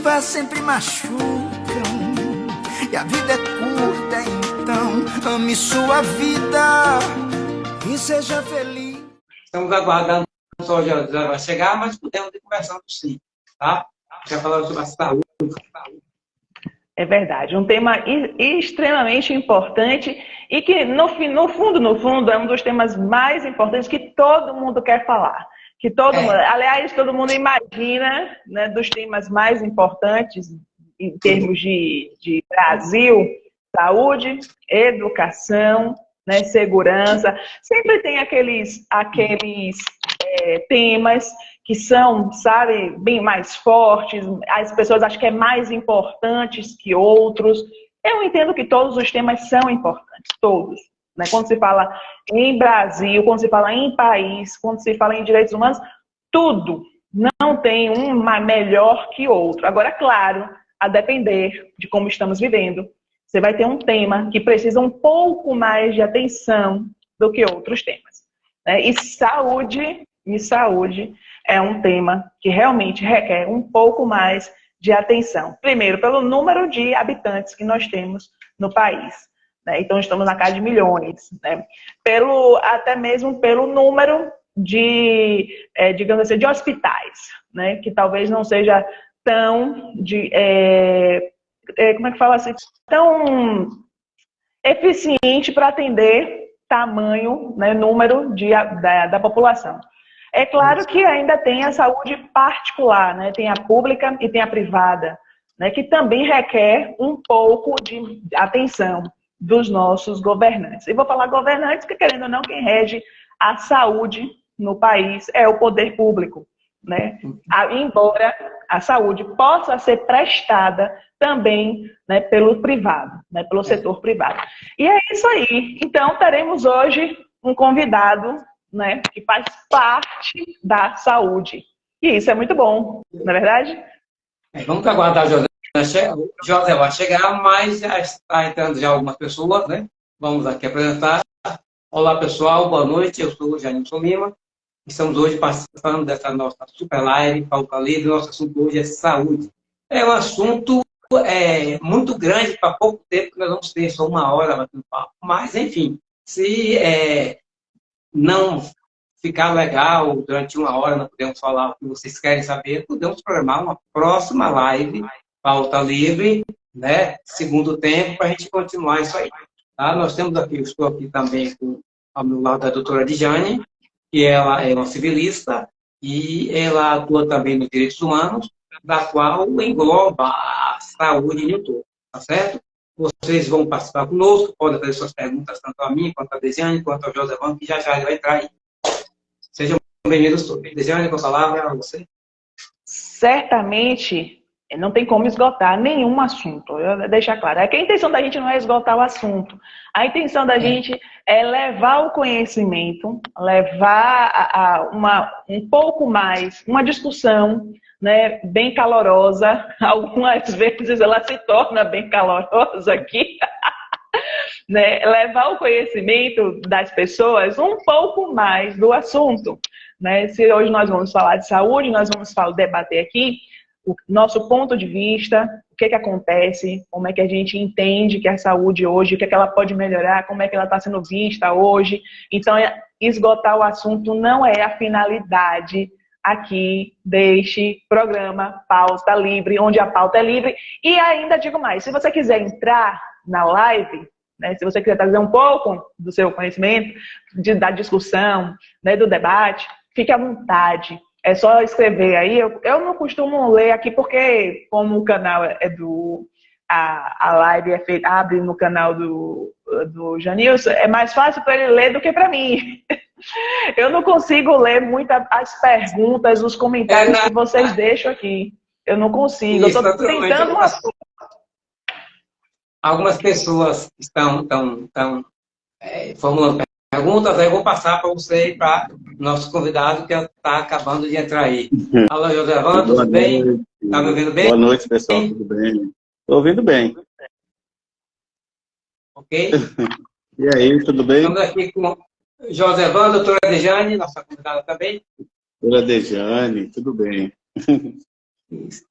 chuva sempre machucam, e a vida é curta, então ame sua vida e seja feliz. Estamos aguardando o Sr. José vai chegar, mas podemos ir conversando sim, tá? Já falando sobre a saúde. É verdade, um tema extremamente importante e que, no fundo, é um dos temas mais importantes que todo mundo quer falar. Que aliás, todo mundo imagina, né, dos temas mais importantes em termos de Brasil: saúde, educação, né, segurança. Sempre tem aqueles temas que são, sabe, bem mais fortes, as pessoas acham que é mais importantes que outros. Eu entendo que todos os temas são importantes, todos. Né? Quando se fala em Brasil, quando se fala em país, quando se fala em direitos humanos, tudo não tem um melhor que outro. Agora, claro, a depender de como estamos vivendo, você vai ter um tema que precisa um pouco mais de atenção do que outros temas. Né? E saúde é um tema que realmente requer um pouco mais de atenção. Primeiro, pelo número de habitantes que nós temos no país. Né? Então, estamos na casa de milhões. Né? Até mesmo pelo número de, digamos assim, de hospitais, né? Que talvez não seja tão, como é que fala assim, tão eficiente para atender tamanho, né, número da população. É claro que ainda tem a saúde particular, né? Tem a pública e tem a privada, né? Que também requer um pouco de atenção dos nossos governantes. E vou falar governantes, porque querendo ou não, quem rege a saúde no país é o poder público, né? Embora a saúde possa ser prestada também, né, pelo privado, né, pelo setor privado. E é isso aí. Então, teremos hoje um convidado, né, que faz parte da saúde. E isso é muito bom, não é verdade? Vamos aguardar o José vai chegar, mas já está entrando já algumas pessoas, né? Vamos aqui apresentar. Olá, pessoal, boa noite. Eu sou o Janilson Lima. Estamos hoje participando dessa nossa super live, Pauta Livre. Nosso assunto hoje é saúde. É um assunto muito grande para pouco tempo que nós vamos ter, só uma hora batendo papo. Mas, enfim, se não ficar legal durante uma hora, não podemos falar o que vocês querem saber, podemos programar uma próxima live, Pauta Livre, né? Segundo tempo, para a gente continuar isso aí. Tá? Nós temos aqui, eu estou aqui também ao meu lado da doutora Dijane, que ela é uma civilista e ela atua também nos direitos humanos, da qual engloba a saúde em todo, tá certo? Vocês vão participar conosco, podem fazer suas perguntas tanto a mim, quanto a Desiane, quanto ao José Vão, que já ele vai entrar aí. Sejam bem-vindos todos. Desiane, com a palavra a você. Certamente, não tem como esgotar nenhum assunto. Eu vou deixar claro. É que a intenção da gente não é esgotar o assunto. A intenção da gente é levar o conhecimento, levar um pouco mais, uma discussão, né, bem calorosa. Algumas vezes ela se torna bem calorosa aqui. Né, levar o conhecimento das pessoas um pouco mais do assunto. Né? Se hoje nós vamos falar de saúde, nós vamos debater aqui o nosso ponto de vista, o que acontece, como é que a gente entende que a saúde hoje, o que ela pode melhorar, como é que ela está sendo vista hoje. Então, esgotar o assunto não é a finalidade aqui deste programa Pauta Livre, onde a pauta é livre. E ainda digo mais, se você quiser entrar na live, né, se você quiser trazer um pouco do seu conhecimento, da discussão, né, do debate, fique à vontade. É só escrever aí. Eu não costumo ler aqui porque, como o canal a live é feita, abre no canal do Janilson, é mais fácil para ele ler do que para mim. Eu não consigo ler muito as perguntas, os comentários que vocês deixam aqui. Eu não consigo. Eu estou tentando uma... Algumas pessoas estão formulando perguntas, aí eu vou passar para você e para o nosso convidado que está acabando de entrar aí. Alô, José Vão, tudo bem? Está me ouvindo bem? Boa noite, pessoal, tudo bem? Estou ouvindo bem. Ok? E aí, tudo bem? Estamos aqui com José Vão, doutora Dejane, nossa convidada também. Doutora Dejane, tudo bem.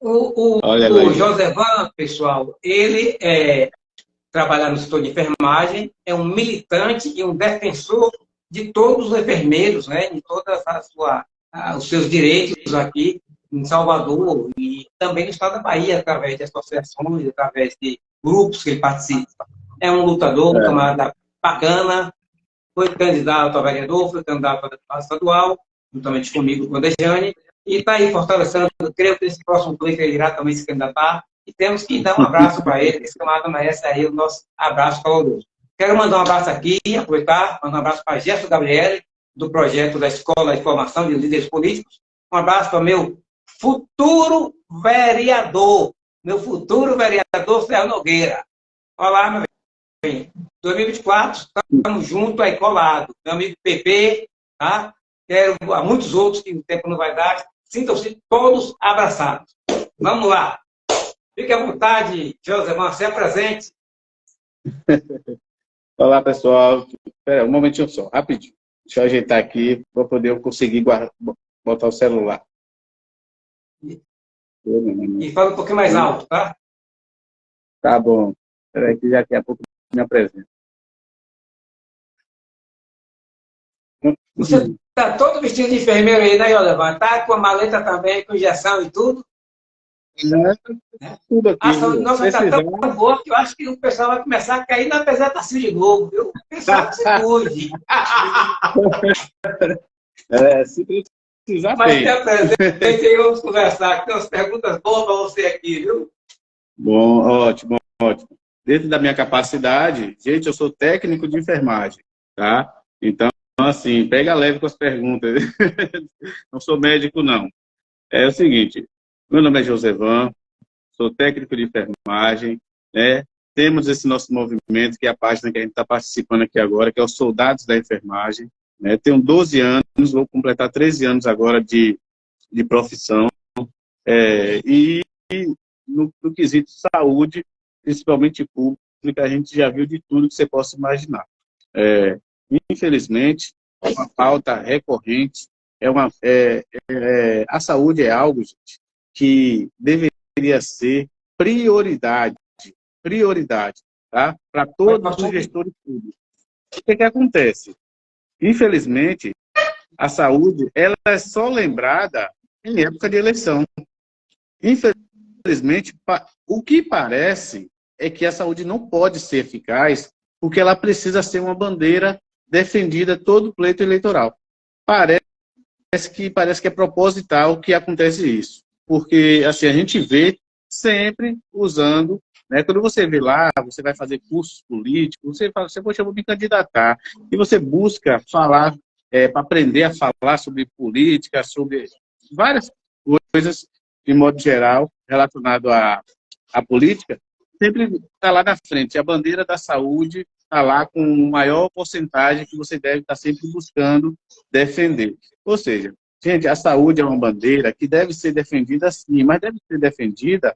Olha O aí. Josevan, pessoal, ele trabalha no setor de enfermagem, é um militante e um defensor de todos os enfermeiros, né, em todos os seus direitos aqui em Salvador e também no estado da Bahia, através de associações, através de grupos que ele participa. É um lutador, um É. camarada bacana, foi candidato a vereador, foi candidato a deputado estadual, juntamente comigo, com a Dejane, e está aí fortalecendo, creio que esse próximo pleito ele irá também se candidatar, e temos que dar um abraço para ele, esse camarada merece aí o nosso abraço caloroso. Quero mandar um abraço aqui, aproveitar, mandar um abraço para Gerson Gabriele, do projeto da Escola de Formação de Líderes Políticos, um abraço para meu futuro vereador Sérgio Nogueira. Olá, meu bem. 2024, estamos juntos aí colados. Meu amigo PP, tá? Quero a muitos outros que o tempo não vai dar. Sintam-se todos abraçados. Vamos lá. Fique à vontade, José, se apresente. Olá, pessoal. Espera um momentinho só, rapidinho. Deixa eu ajeitar aqui para poder eu conseguir botar o celular. E fala um pouquinho mais alto, tá? Tá bom. Espera aí que daqui a pouco eu me apresento. Você está todo vestido de enfermeiro aí, né, José? Tá com a maleta também, com injeção e tudo. Tudo aqui. A saúde nossa está tão boa que eu acho que o pessoal vai começar a cair na apresentação de novo, viu? O pessoal se cuide. Se precisar, Mas tem. te apresente e vamos conversar. Tem umas perguntas boas para você aqui, viu? Bom, ótimo, ótimo. Dentro da minha capacidade, gente, eu sou técnico de enfermagem, tá? Então, assim, pega leve com as perguntas. Não sou médico, não. É o seguinte, meu nome é Josevan, sou técnico de enfermagem, né? Temos esse nosso movimento, que é a página que a gente está participando aqui agora, que é os Soldados da Enfermagem, né? Tenho 12 anos, vou completar 13 anos agora de profissão, e no quesito saúde, principalmente pública, a gente já viu de tudo que você possa imaginar. Infelizmente, é uma pauta recorrente, a saúde é algo, gente, que deveria ser prioridade, tá? Para todos os gestores públicos. O que acontece? Infelizmente, a saúde ela é só lembrada em época de eleição. Infelizmente, o que parece é que a saúde não pode ser eficaz porque ela precisa ser uma bandeira defendida todo pleito eleitoral. Parece que é proposital que acontece isso. Porque assim, a gente vê sempre usando, né, quando você vê lá, você vai fazer cursos políticos, você fala, poxa, eu vou me candidatar. E você busca falar, para aprender a falar sobre política, sobre várias coisas, de modo geral, relacionado à política, sempre está lá na frente. A bandeira da saúde está lá com maior porcentagem que você deve estar sempre buscando defender. Ou seja, gente, a saúde é uma bandeira que deve ser defendida sim, mas deve ser defendida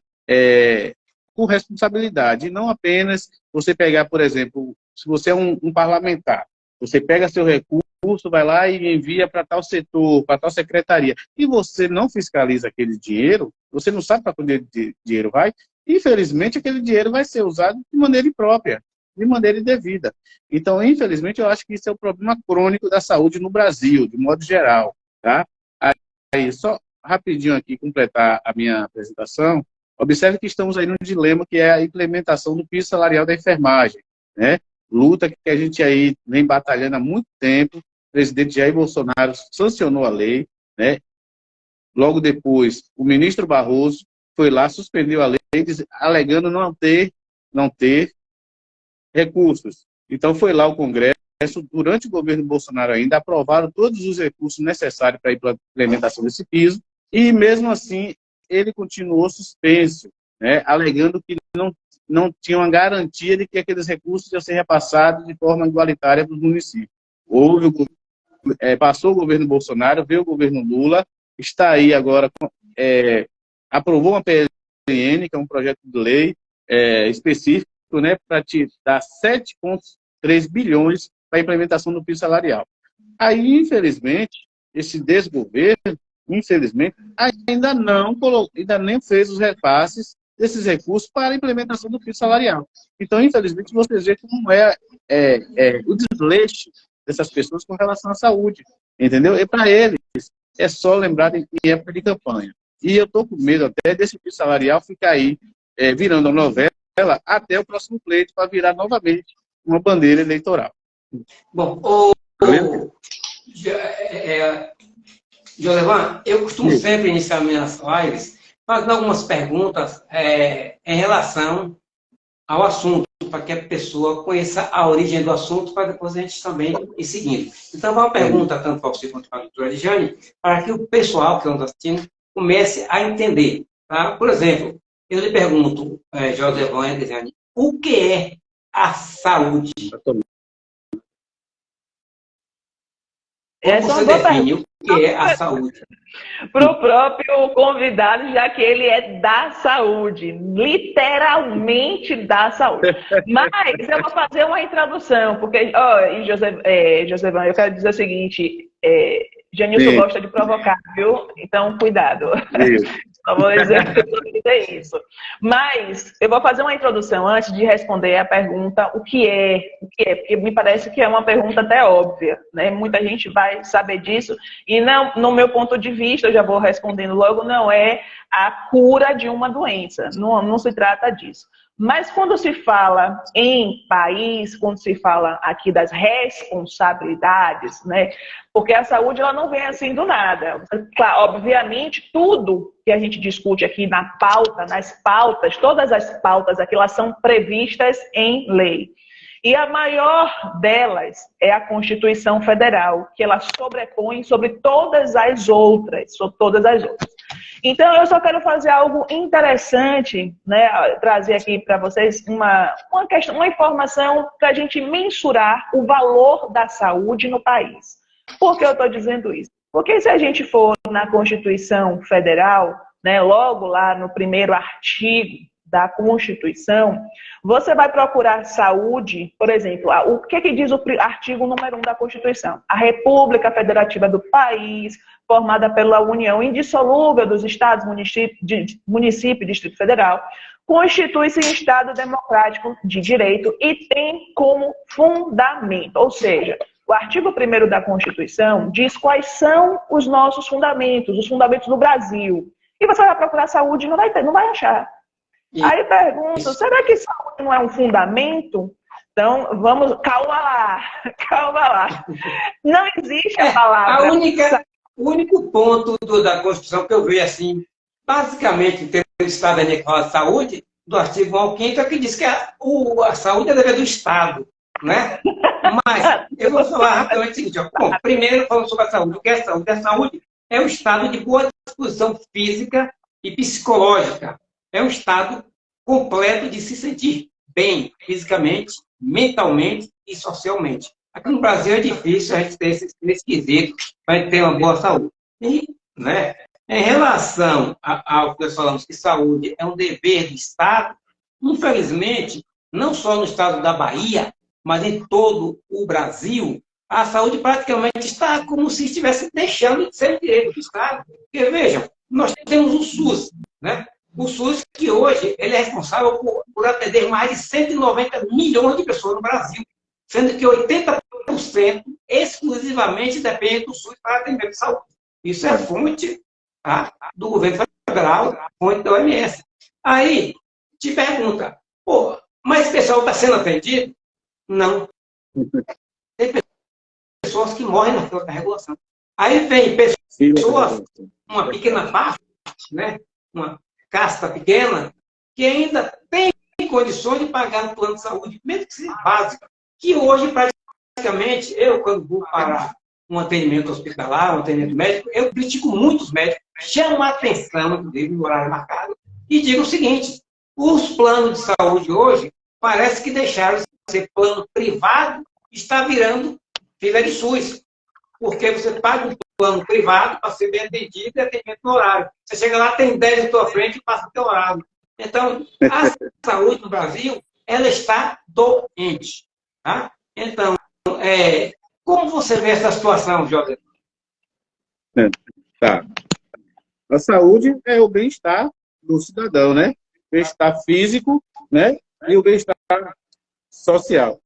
com responsabilidade. E não apenas você pegar, por exemplo, se você é um parlamentar, você pega seu recurso, vai lá e envia para tal setor, para tal secretaria, e você não fiscaliza aquele dinheiro, você não sabe para onde o dinheiro vai, infelizmente aquele dinheiro vai ser usado de maneira imprópria, de maneira indevida. Então, infelizmente, eu acho que isso é o problema crônico da saúde no Brasil, de modo geral. Tá? Aí, só rapidinho aqui, completar a minha apresentação, observe que estamos aí num dilema que é a implementação do piso salarial da enfermagem, né? Luta que a gente aí vem batalhando há muito tempo, o presidente Jair Bolsonaro sancionou a lei, né? Logo depois, o ministro Barroso foi lá, suspendeu a lei, alegando não ter recursos. Então, foi lá o Congresso, durante o governo Bolsonaro ainda, aprovaram todos os recursos necessários para a implementação desse piso, e mesmo assim, ele continuou suspenso, né, alegando que não tinha uma garantia de que aqueles recursos iam ser repassados de forma igualitária para os municípios. Passou o governo Bolsonaro, veio o governo Lula, está aí agora, aprovou uma PLN, que é um projeto de lei específico, né, para te dar 7,3 bilhões para a implementação do piso salarial. Aí, infelizmente, esse desgoverno infelizmente, ainda nem fez os repasses desses recursos para a implementação do piso salarial. Então, infelizmente, vocês veem como o desleixo dessas pessoas com relação à saúde, entendeu? E para eles, é só lembrar em época de campanha. E eu estou com medo até desse piso salarial ficar aí, virando uma novela, até o próximo pleito, para virar novamente uma bandeira eleitoral. Bom, Josevan, eu costumo sempre iniciar minhas lives fazendo algumas perguntas em relação ao assunto, para que a pessoa conheça a origem do assunto, para depois a gente também ir seguindo. Então, uma pergunta tanto para você quanto para a doutora Jane, para que o pessoal que está assistindo comece a entender. Tá? Por exemplo, eu lhe pergunto, Josevan e Jane, o que é a saúde? Como você define o que é a saúde? Para o próprio convidado, já que ele é da saúde, literalmente da saúde. Mas eu vou fazer uma introdução, porque, Josevan, eu quero dizer o seguinte, Janilson gosta de provocar, viu? Então, cuidado. Só vou dizer isso. Mas eu vou fazer uma introdução antes de responder a pergunta o que é, porque me parece que é uma pergunta até óbvia, né? Muita gente vai saber disso e não, no meu ponto de vista, eu já vou respondendo logo, não é a cura de uma doença, não se trata disso. Mas quando se fala em país, quando se fala aqui das responsabilidades, né? Porque a saúde ela não vem assim do nada. Claro, obviamente, tudo que a gente discute aqui na pauta, nas pautas, todas as pautas aqui, elas são previstas em lei. E a maior delas é a Constituição Federal, que ela sobrepõe sobre todas as outras, Então, eu só quero fazer algo interessante, né? Trazer aqui para vocês uma informação para a gente mensurar o valor da saúde no país. Por que eu estou dizendo isso? Porque se a gente for na Constituição Federal, né, logo lá no primeiro artigo da Constituição, você vai procurar saúde, por exemplo, o que diz o artigo número 1 da Constituição? A República Federativa do país, formada pela união indissolúvel dos estados, município e Distrito Federal, constitui-se em Estado democrático de direito e tem como fundamento, ou seja, o artigo 1º da Constituição diz quais são os nossos fundamentos, os fundamentos do Brasil. E você vai procurar saúde e não vai achar. Aí pergunto, será que saúde não é um fundamento? Então, calma lá. Não existe a palavra. O único ponto da Constituição que eu vejo assim, basicamente, em termos de Estado que fala de saúde, do artigo 1 ao 5º, é que diz que a saúde é dever do Estado, né? Mas eu vou falar rapidamente o seguinte, bom, primeiro falando sobre a saúde. O que é saúde? A saúde é um estado de boa disposição física e psicológica. É um estado completo de se sentir bem fisicamente, mentalmente e socialmente. Aqui no Brasil é difícil a gente ter esse quesito para ter uma boa saúde. E, né, em relação ao que nós falamos que saúde é um dever do Estado, infelizmente, não só no estado da Bahia, mas em todo o Brasil, a saúde praticamente está como se estivesse deixando de ser direito do Estado. Porque, vejam, nós temos o SUS, né? O SUS que hoje ele é responsável por atender mais de 190 milhões de pessoas no Brasil, sendo que 80% exclusivamente depende do SUS para atender a saúde. Isso é fonte do governo federal, fonte da OMS. Aí, te pergunta, mas esse pessoal está sendo atendido? Não. Tem pessoas que morrem na fila da regulação. Aí vem pessoas, uma pequena parte, né? Uma casta pequena, que ainda tem condições de pagar no plano de saúde, mesmo que seja básico, que hoje, praticamente, eu, quando vou para um atendimento hospitalar, um atendimento médico, eu critico muitos médicos, chamo a atenção, inclusive, no horário marcado, e digo o seguinte, os planos de saúde hoje, parece que deixaram de ser plano privado, está virando fila de SUS, porque você paga um plano privado para ser bem atendido e atendimento no horário. Você chega lá, tem 10 na tua frente e passa o teu horário. Então, a saúde no Brasil, ela está doente. Tá? Então, como você vê essa situação, José? Tá. A saúde é o bem-estar do cidadão, né? Bem-estar físico, né? E o bem-estar social.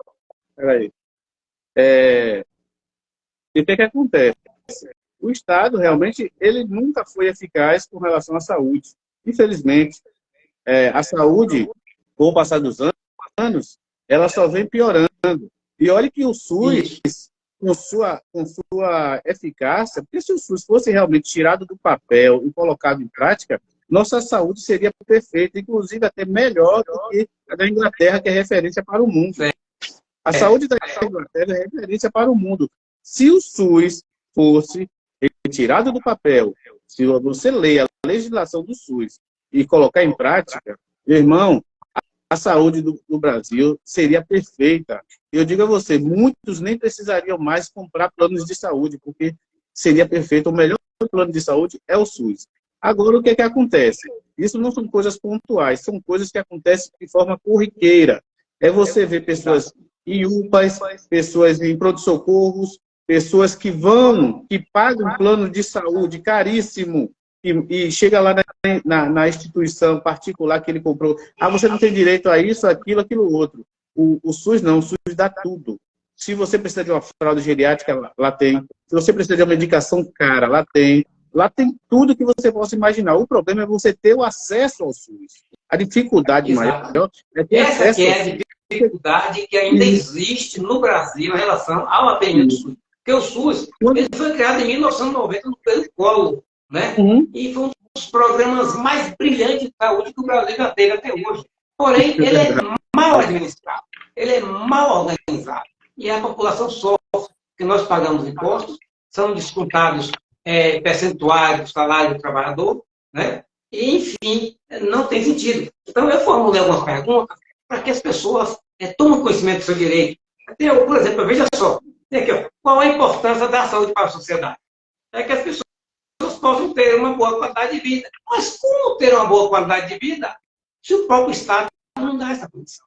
Peraí. E o que acontece? O Estado, realmente, ele nunca foi eficaz com relação à saúde. Infelizmente, a saúde, com o passar dos anos, ela só vem piorando. E olha que o SUS, com sua eficácia, porque se o SUS fosse realmente tirado do papel e colocado em prática, nossa saúde seria perfeita, inclusive até melhor do que a da Inglaterra, que é referência para o mundo. A saúde da Inglaterra é referência para o mundo. Se o SUS fosse retirado do papel, se você ler a legislação do SUS e colocar em prática, meu irmão, a saúde do Brasil seria perfeita. Eu digo a você, muitos nem precisariam mais comprar planos de saúde, porque seria perfeito. O melhor plano de saúde é o SUS. Agora, o que acontece? Isso não são coisas pontuais, são coisas que acontecem de forma corriqueira. É você ver pessoas em UPAs, pessoas em pronto-socorros, pessoas que pagam um plano de saúde caríssimo e chega lá na instituição particular que ele comprou. Ah, você não tem direito a isso, aquilo outro. O SUS não, o SUS dá tudo. Se você precisa de uma fralda geriátrica, lá tem. Se você precisa de uma medicação cara, lá tem. Lá tem tudo que você possa imaginar. O problema é você ter o acesso ao SUS. A dificuldade maior é ter acesso ao SUS. Essa é a dificuldade que ainda existe no Brasil em relação ao atendimento do SUS. Porque o SUS ele foi criado em 1990 pelo Collor, né? E foi um dos programas mais brilhantes de saúde que o Brasil já teve até hoje. Porém, ele é mal administrado, ele é mal organizado. E a população sofre, porque nós pagamos impostos, são descontados percentuais do salário do trabalhador, né? E, enfim, não tem sentido. Então, eu formulei algumas perguntas para que as pessoas tomem conhecimento do seu direito. Por exemplo, veja só, aqui, ó, qual a importância da saúde para a sociedade? É que as pessoas possam ter uma boa qualidade de vida. Mas como ter uma boa qualidade de vida se o próprio Estado não dá essa condição?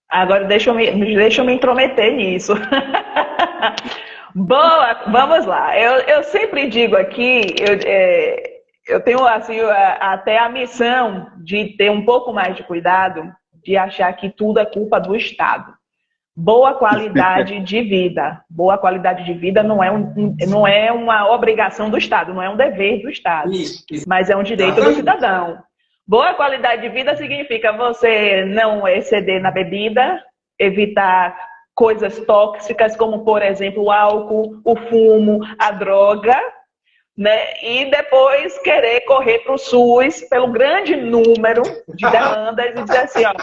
Agora, deixa eu me intrometer nisso. Boa, vamos lá. Eu sempre digo aqui, eu tenho assim, até a missão de ter um pouco mais de cuidado, de achar que tudo é culpa do Estado. Boa qualidade de vida. Boa qualidade de vida não é uma obrigação do Estado, não é um dever do Estado, mas é um direito do cidadão. Boa qualidade de vida significa você não exceder na bebida, evitar coisas tóxicas, como, por exemplo, o álcool, o fumo, a droga, né? E depois querer correr para o SUS pelo grande número de demandas e dizer assim, ó,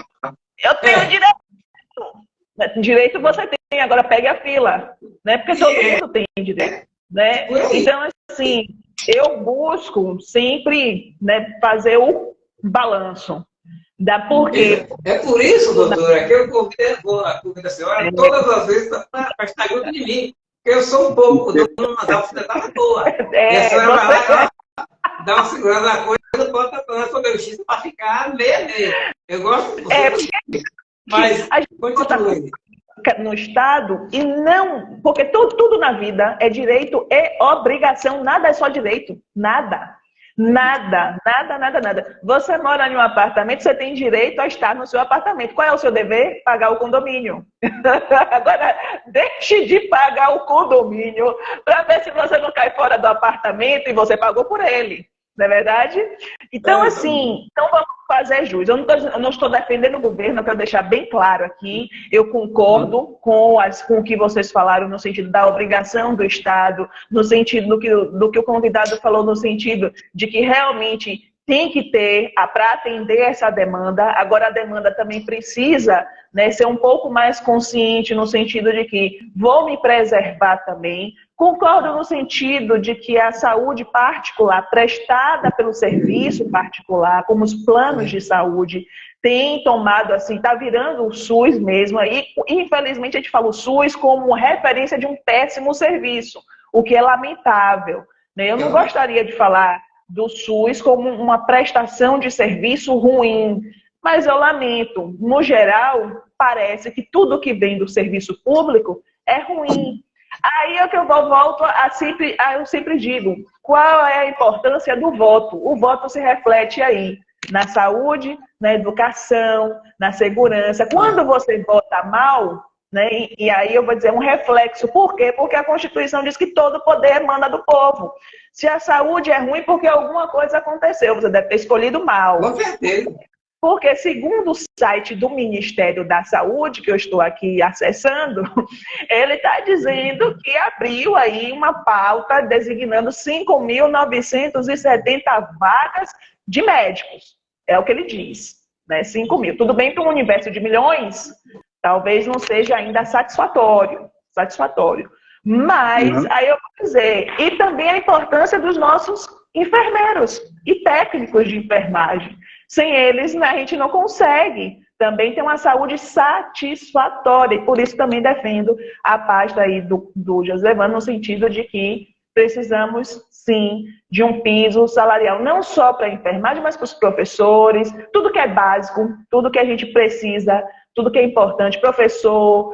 eu tenho direito. Direito você tem, agora pegue a fila, né? Porque todo mundo tem direito, né? Então, assim, eu busco sempre, né, fazer o balanço. Porque... É por isso, doutora, que eu convido a senhora todas as vezes para estar junto de mim. Porque eu sou um pouco do da ostentar à toa. E a senhora vai lá, dá uma segurada na coisa, bota a sobre o X para ficar meio. Eu gosto de você. Mas, continue. No Estado, e não... Porque tudo na vida é direito e obrigação. Nada é só direito. Nada. Nada. Você mora em um apartamento, você tem direito a estar no seu apartamento. Qual é o seu dever? Pagar o condomínio. Agora, deixe de pagar o condomínio para ver se você não cai fora do apartamento e você pagou por ele. Não é verdade? Então, assim, vamos fazer jus. Eu não estou defendendo o governo, eu quero deixar bem claro aqui. Eu concordo com o que vocês falaram no sentido da obrigação do Estado, no sentido do que o convidado falou, no sentido de que realmente tem que ter para atender essa demanda. Agora, a demanda também precisa, né, ser um pouco mais consciente no sentido de que vou me preservar também. Concordo no sentido de que a saúde particular, prestada pelo serviço particular, como os planos de saúde, tem tomado, assim, está virando o SUS mesmo. E, infelizmente, a gente fala o SUS como referência de um péssimo serviço, o que é lamentável, né? Eu não gostaria de falar do SUS como uma prestação de serviço ruim, mas eu lamento. No geral, parece que tudo que vem do serviço público é ruim. Aí é que eu volto eu sempre digo, qual é a importância do voto? O voto se reflete aí na saúde, na educação, na segurança. Quando você vota mal, né, e aí eu vou dizer um reflexo. Por quê? Porque a Constituição diz que todo poder emana do povo. Se a saúde é ruim, porque alguma coisa aconteceu, você deve ter escolhido mal. Com certeza. Porque, segundo o site do Ministério da Saúde, que eu estou aqui acessando, ele está dizendo que abriu aí uma pauta designando 5.970 vagas de médicos. É o que ele diz, né? 5 mil. Tudo bem para um universo de milhões, talvez não seja ainda satisfatório. Mas, aí eu vou dizer, e também a importância dos nossos enfermeiros e técnicos de enfermagem. Sem eles, né, a gente não consegue também ter uma saúde satisfatória. E por isso também defendo a pasta aí do Josevano, no sentido de que precisamos, sim, de um piso salarial, não só para a enfermagem, mas para os professores, tudo que é básico, tudo que a gente precisa, tudo que é importante, professor,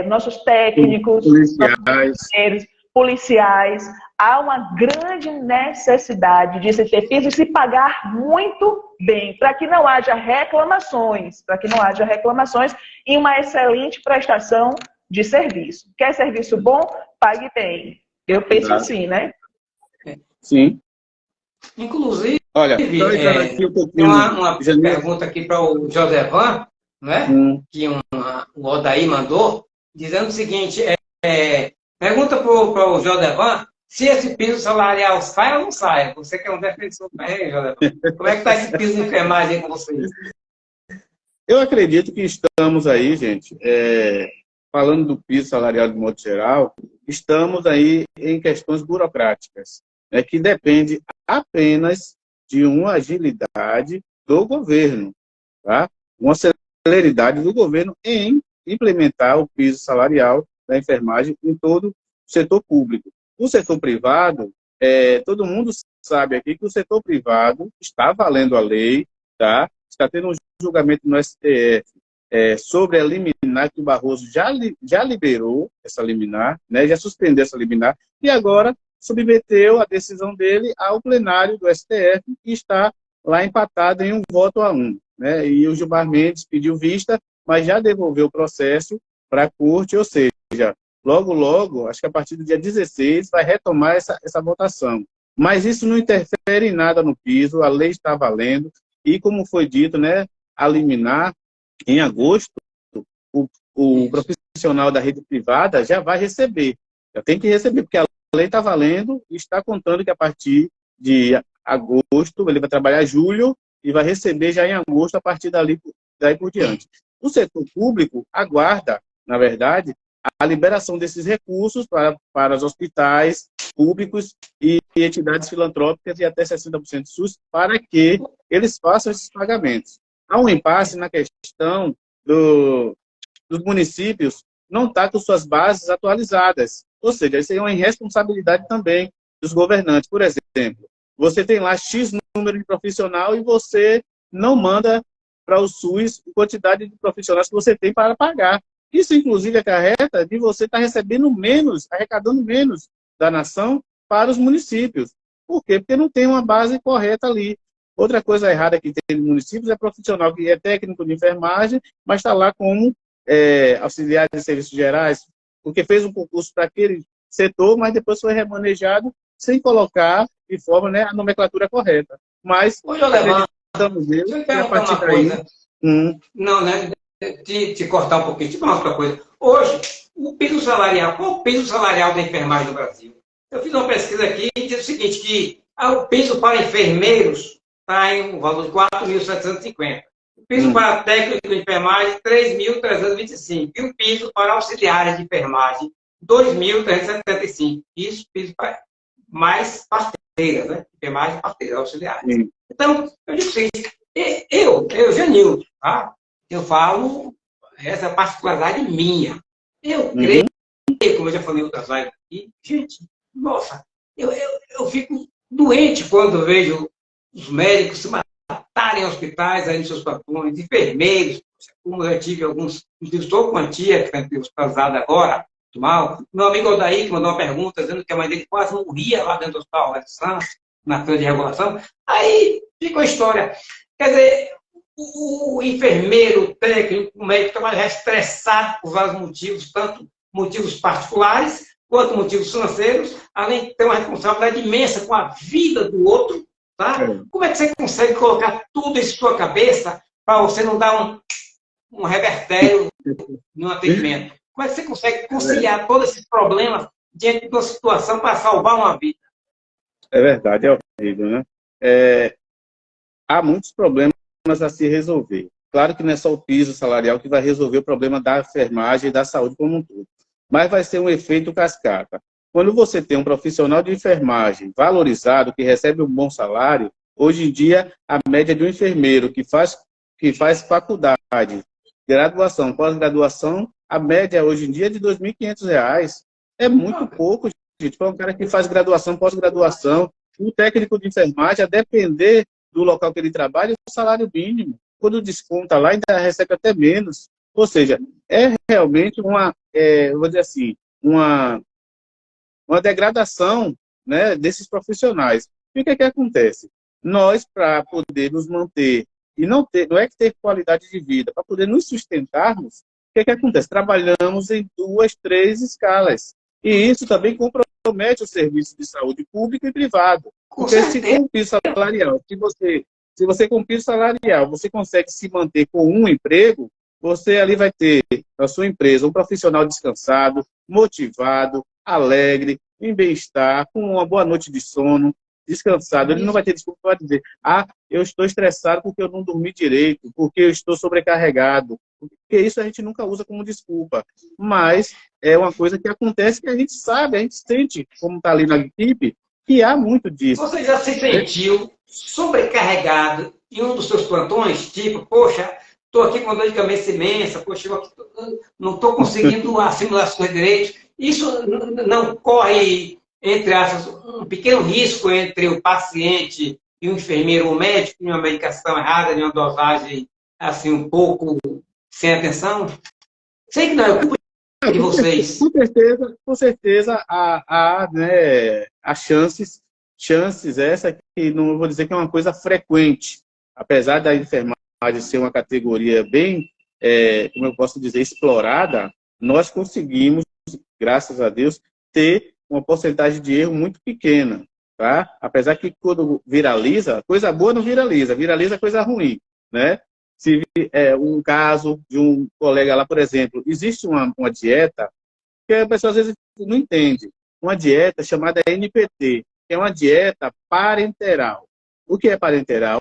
nossos técnicos, policiais. Há uma grande necessidade de se ter piso e se pagar muito bem, para que não haja reclamações, e uma excelente prestação de serviço. Quer serviço bom? Pague bem. Eu penso assim, né? Sim. Inclusive, olha, tem uma pergunta aqui para o Josevan, né? Que o Odaí mandou, dizendo o seguinte, pergunta para o Josevan se esse piso salarial sai ou não sai. Você que é um defensor também, Josevan. Como é que está esse piso de enfermagem com vocês? Eu acredito que estamos aí, gente, falando do piso salarial de modo geral, estamos aí em questões burocráticas, né, que depende apenas de uma agilidade do governo, tá? Uma celeridade do governo em implementar o piso salarial da enfermagem em todo o setor público. O setor privado, todo mundo sabe aqui que o setor privado está valendo a lei, tá? Está tendo um julgamento no STF sobre a liminar que o Barroso já liberou essa liminar, né? Já suspendeu essa liminar e agora submeteu a decisão dele ao plenário do STF e está lá empatado em 1-1, né? E o Gilmar Mendes pediu vista, mas já devolveu o processo para a corte, ou seja, logo, acho que a partir do dia 16 vai retomar essa votação. Mas isso não interfere em nada no piso, a lei está valendo e, como foi dito, né, a liminar, em agosto, o profissional da rede privada já vai receber, já tem que receber, porque a lei está valendo e está contando que a partir de agosto, ele vai trabalhar julho e vai receber já em agosto, a partir daí por diante. O setor público aguarda, na verdade, a liberação desses recursos para os hospitais públicos e entidades filantrópicas e até 60% SUS, para que eles façam esses pagamentos. Há um impasse na questão dos municípios não estar com suas bases atualizadas. Ou seja, isso é uma irresponsabilidade também dos governantes. Por exemplo, você tem lá X número de profissional e você não manda para o SUS a quantidade de profissionais que você tem para pagar. Isso, inclusive, acarreta de você estar recebendo menos, arrecadando menos da nação para os municípios. Por quê? Porque não tem uma base correta ali. Outra coisa errada que tem nos municípios é profissional que é técnico de enfermagem, mas está lá como auxiliar de serviços gerais, porque fez um concurso para aquele setor, mas depois foi remanejado sem colocar de forma, né, a nomenclatura correta. Mas acreditamos nele e a partir daí... Não, né? Te cortar um pouquinho, te falar outra coisa. Hoje, o piso salarial, qual é o piso salarial da enfermagem no Brasil? Eu fiz uma pesquisa aqui e diz o seguinte, que o piso para enfermeiros está em um valor de 4.750. O piso para técnico de enfermagem, 3.325. E o piso para auxiliares de enfermagem, 2.375. Isso, piso para mais parteiras, né? Enfermagem, parteiras, auxiliares. Então, eu digo o seguinte, eu Janildo, tá? Eu falo essa particularidade minha. Eu creio, como eu já falei em outras lives aqui, gente, nossa, eu fico doente quando vejo os médicos se matarem em hospitais, aí nos seus patrões, enfermeiros, como eu tive alguns, estou com a tia que está hospitalizada agora, mal. Meu amigo Odaí, que mandou uma pergunta, dizendo que a mãe dele quase morria lá dentro do hospital Alex Santos, na fila de regulação. Aí ficou a história. Quer dizer, o enfermeiro, o técnico, o médico estava já estressado por vários motivos, tanto motivos particulares quanto motivos financeiros, além de ter uma responsabilidade imensa com a vida do outro. Tá? Como é que você consegue colocar tudo isso em sua cabeça para você não dar um revertério no atendimento? Como é que você consegue conciliar todos esses problemas diante de uma situação para salvar uma vida? É verdade, é horrível, né? Há muitos problemas a se resolver. Claro que não é só o piso salarial que vai resolver o problema da enfermagem e da saúde como um todo, mas vai ser um efeito cascata. Quando você tem um profissional de enfermagem valorizado, que recebe um bom salário, hoje em dia, a média de um enfermeiro que faz faculdade, graduação, pós-graduação, a média hoje em dia é de R$ 2.500. É muito pouco, gente, para um cara que faz graduação, pós-graduação. O técnico de enfermagem, a depender do local que ele trabalha, o salário mínimo. Quando desconta lá, ainda recebe até menos. Ou seja, é realmente vou dizer assim, uma degradação, né, desses profissionais. E o que é que acontece? Nós, para poder nos manter, e não é que ter qualidade de vida, para poder nos sustentarmos, o que é que acontece? Trabalhamos em 2, 3 escalas. E isso também compromete o serviço de saúde público e privado. Porque se com o piso salarial, se você com o piso salarial, você consegue se manter com um emprego, você ali vai ter na sua empresa um profissional descansado, motivado, alegre, em bem-estar, com uma boa noite de sono, descansado. Ele não vai ter desculpa para dizer, eu estou estressado porque eu não dormi direito, porque eu estou sobrecarregado. Porque isso a gente nunca usa como desculpa. Mas é uma coisa que acontece que a gente sabe, a gente sente, como está ali na equipe, que há muito disso. Você já se sentiu sobrecarregado em um dos seus plantões? Tipo, poxa, estou aqui com uma dor de cabeça imensa, poxa, não estou conseguindo assimilar as coisas direito. Isso não corre, entre aspas, um pequeno risco entre o paciente e o enfermeiro ou médico, em uma medicação errada, em uma dosagem assim, um pouco sem atenção? Sei que não é culpa de vocês. Com certeza há chances essa que não vou dizer que é uma coisa frequente, apesar da enfermagem ser uma categoria bem, como eu posso dizer, explorada, nós conseguimos, graças a Deus, ter uma porcentagem de erro muito pequena, tá? Apesar que quando viraliza, coisa boa não viraliza, viraliza coisa ruim, né? Se um caso de um colega lá, por exemplo, existe uma dieta que a pessoa às vezes não entende, uma dieta chamada NPT, que é uma dieta parenteral. O que é parenteral?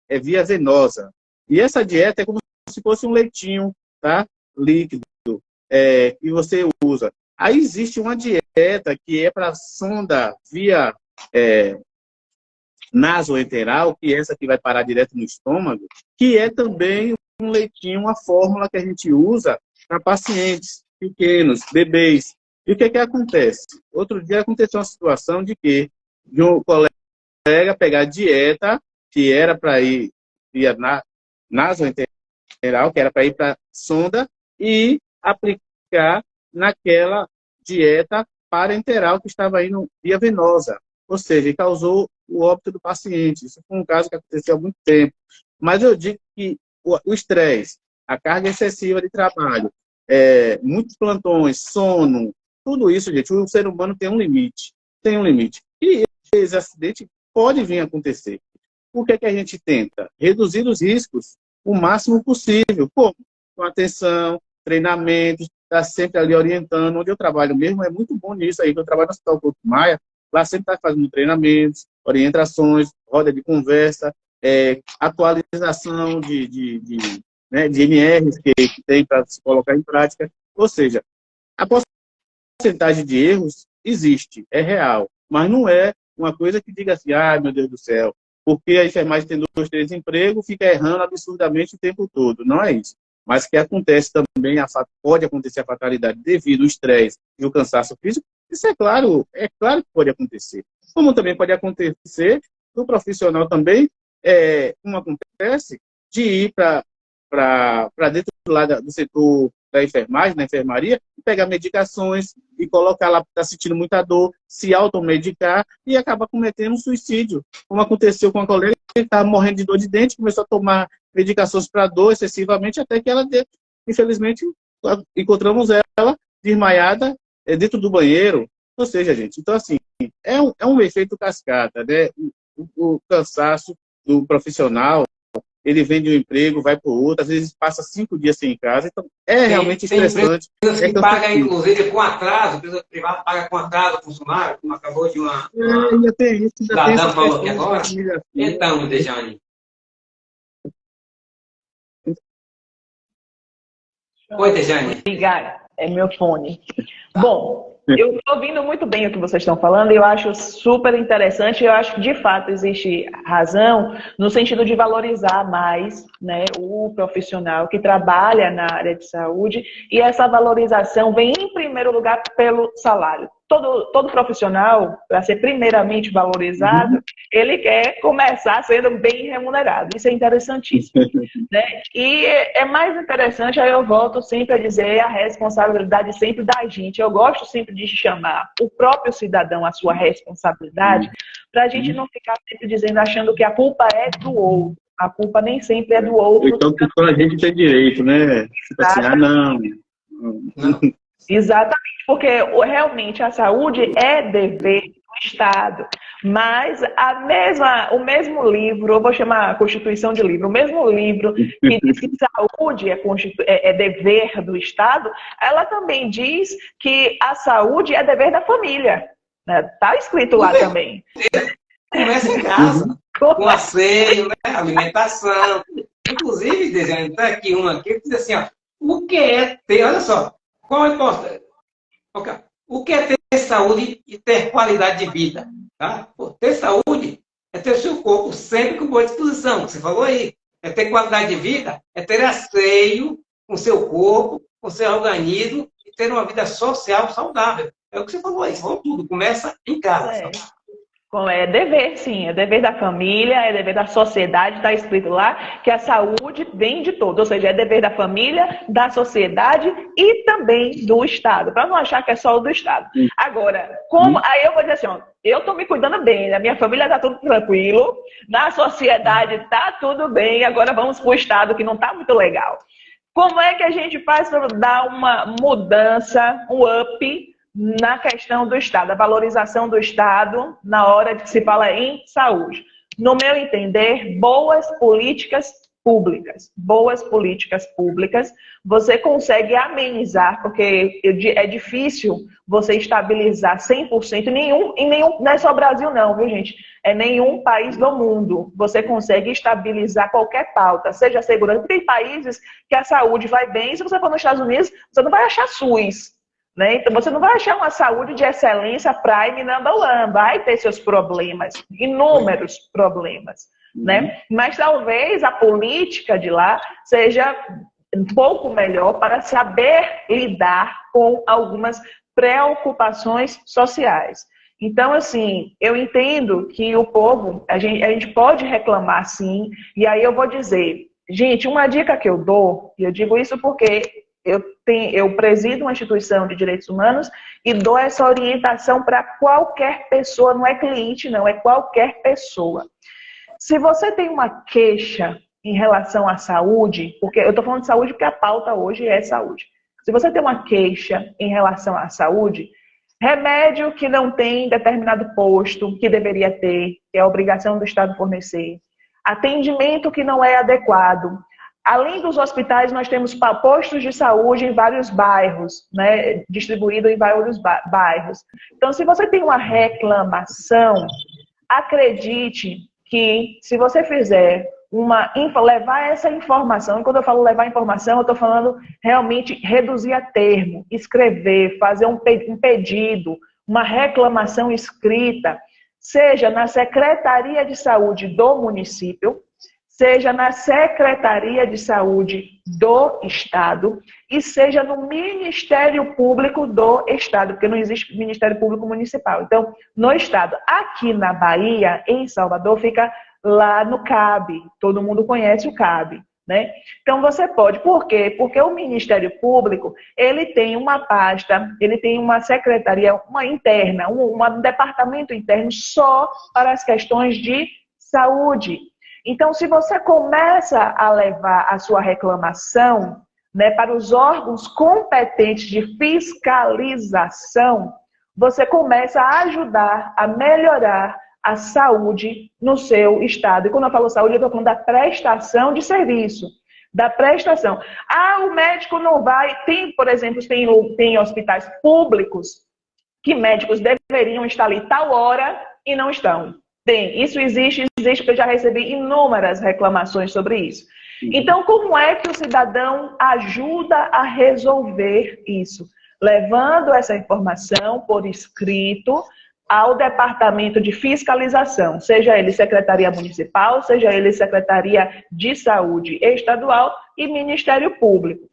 É via venosa. E essa dieta é como se fosse um leitinho, tá? Líquido, que você usa. Aí existe uma dieta que é para sonda via nasoenteral, que é essa que vai parar direto no estômago, que é também um leitinho, uma fórmula que a gente usa para pacientes pequenos, bebês. E o que acontece? Outro dia aconteceu uma situação de um colega pegar dieta, que era para ir via nasoenteral, que era para ir para sonda, e aplicar naquela dieta parenteral que estava indo via venosa. Ou seja, causou o óbito do paciente. Isso foi um caso que aconteceu há muito tempo. Mas eu digo que o estresse, a carga excessiva de trabalho, muitos plantões, sono, tudo isso, gente, o ser humano tem um limite. Tem um limite. E esse acidente pode vir a acontecer. Por que a gente tenta? Reduzir os riscos o máximo possível. Como? Com atenção, treinamentos, está sempre ali orientando. Onde eu trabalho mesmo é muito bom nisso aí. Eu trabalho no Hospital Couto Maia, lá sempre está fazendo treinamentos, orientações, roda de conversa, atualização de NRs que tem para se colocar em prática. Ou seja, a porcentagem de erros existe, é real, mas não é uma coisa que diga assim, meu Deus do céu, porque a enfermagem tem 2, 3 empregos, fica errando absurdamente o tempo todo. Não é isso. Mas que acontece também, pode acontecer a fatalidade devido ao estresse e o cansaço físico, isso é claro que pode acontecer. Como também pode acontecer do profissional também, como acontece, de ir para dentro do setor da enfermagem, na enfermaria, pegar medicações e colocar lá, está sentindo muita dor, se automedicar e acaba cometendo um suicídio. Como aconteceu com a colega, que estava morrendo de dor de dente, começou a tomar medicações para dor excessivamente, até que ela, infelizmente, encontramos ela desmaiada dentro do banheiro. Ou seja, gente, então assim, é um efeito cascata, né? O cansaço do profissional, ele vem de um emprego, vai para o outro, às vezes passa 5 dias sem ir em casa, então é realmente estressante. Tem que paga, inclusive, com atraso, a empresa privada paga com atraso o funcionário, como acabou de uma ainda tem isso, ainda tem essa falou aqui questão agora. da família. Então, Dejane. Oi, Dejane. Ligar, é meu fone. Bom, eu estou ouvindo muito bem o que vocês estão falando e eu acho super interessante. Eu acho que, de fato, existe razão no sentido de valorizar mais, né, o profissional que trabalha na área de saúde, e essa valorização vem, em primeiro lugar, pelo salário. Todo profissional, para ser primeiramente valorizado, ele quer começar sendo bem remunerado. Isso é interessantíssimo, né? E é mais interessante, aí eu volto sempre a dizer, a responsabilidade sempre da gente. Eu gosto sempre de chamar o próprio cidadão à sua responsabilidade, para a gente não ficar sempre dizendo, achando que a culpa é do outro. A culpa nem sempre é do outro. Então, que só a gente tem direito, né? Tipo assim, não. Exatamente, porque realmente a saúde é dever do Estado, mas o mesmo livro, eu vou chamar a Constituição de livro, o mesmo livro que diz que saúde é dever do Estado, ela também diz que a saúde é dever da família. Está escrito lá também. Começa em casa, com asseio, né? Alimentação. Inclusive, desenho, está aqui uma aqui que diz assim, ó, o que é ter, olha só, qual a importância? O que é ter saúde e ter qualidade de vida? Tá? Pô, ter saúde é ter o seu corpo sempre com boa disposição, você falou aí. É ter qualidade de vida, é ter asseio com o seu corpo, com o seu organismo e ter uma vida social saudável. É o que você falou aí, você falou tudo, começa em casa. É dever, sim, é dever da família, é dever da sociedade, está escrito lá que a saúde vem de todos, ou seja, é dever da família, da sociedade e também do Estado, para não achar que é só o do Estado. Agora, aí eu vou dizer assim, ó, eu estou me cuidando bem, na minha família está tudo tranquilo, na sociedade está tudo bem, agora vamos para o Estado, que não está muito legal. Como é que a gente faz para dar uma mudança, um up, na questão do Estado, a valorização do Estado na hora de que se fala em saúde? No meu entender, boas políticas públicas. Boas políticas públicas, você consegue amenizar, porque é difícil você estabilizar 100% em nenhum, não é só o Brasil não, viu gente? É nenhum país do mundo. Você consegue estabilizar qualquer pauta, seja segurança. Tem países que a saúde vai bem, se você for nos Estados Unidos, você não vai achar SUS. Né? Então, você não vai achar uma saúde de excelência prime number one, vai ter seus problemas, inúmeros problemas. Né? Mas talvez a política de lá seja um pouco melhor para saber lidar com algumas preocupações sociais. Então, assim, eu entendo que o povo, a gente pode reclamar sim, e aí eu vou dizer, gente, uma dica que eu dou, e eu digo isso porque eu presido uma instituição de direitos humanos e dou essa orientação para qualquer pessoa, não é cliente não, é qualquer pessoa. Se você tem uma queixa em relação à saúde, porque eu estou falando de saúde porque a pauta hoje é saúde. Se você tem uma queixa em relação à saúde, remédio que não tem determinado posto que deveria ter, que é a obrigação do Estado fornecer, atendimento que não é adequado. Além dos hospitais, nós temos postos de saúde em vários bairros, né, distribuídos em vários bairros. Então, se você tem uma reclamação, acredite que se você fizer levar essa informação, e quando eu falo levar informação, eu estou falando realmente reduzir a termo, escrever, fazer um pedido, uma reclamação escrita, seja na Secretaria de Saúde do município, seja na Secretaria de Saúde do Estado e seja no Ministério Público do Estado, porque não existe Ministério Público Municipal. Então, no Estado, aqui na Bahia, em Salvador, fica lá no CAB. Todo mundo conhece o CAB. né? Então você pode. Por quê? Porque o Ministério Público, ele tem uma pasta, ele tem uma secretaria, uma interna, um departamento interno só para as questões de saúde. Então, se você começa a levar a sua reclamação, né, para os órgãos competentes de fiscalização, você começa a ajudar a melhorar a saúde no seu estado. E quando eu falo saúde, eu estou falando da prestação de serviço. Da prestação. O médico não vai... Por exemplo, tem hospitais públicos que médicos deveriam estar ali tal hora e não estão. Isso existe porque eu já recebi inúmeras reclamações sobre isso. Então, como é que o cidadão ajuda a resolver isso? Levando essa informação por escrito ao Departamento de Fiscalização, seja ele Secretaria Municipal, seja ele Secretaria de Saúde Estadual e Ministério Público.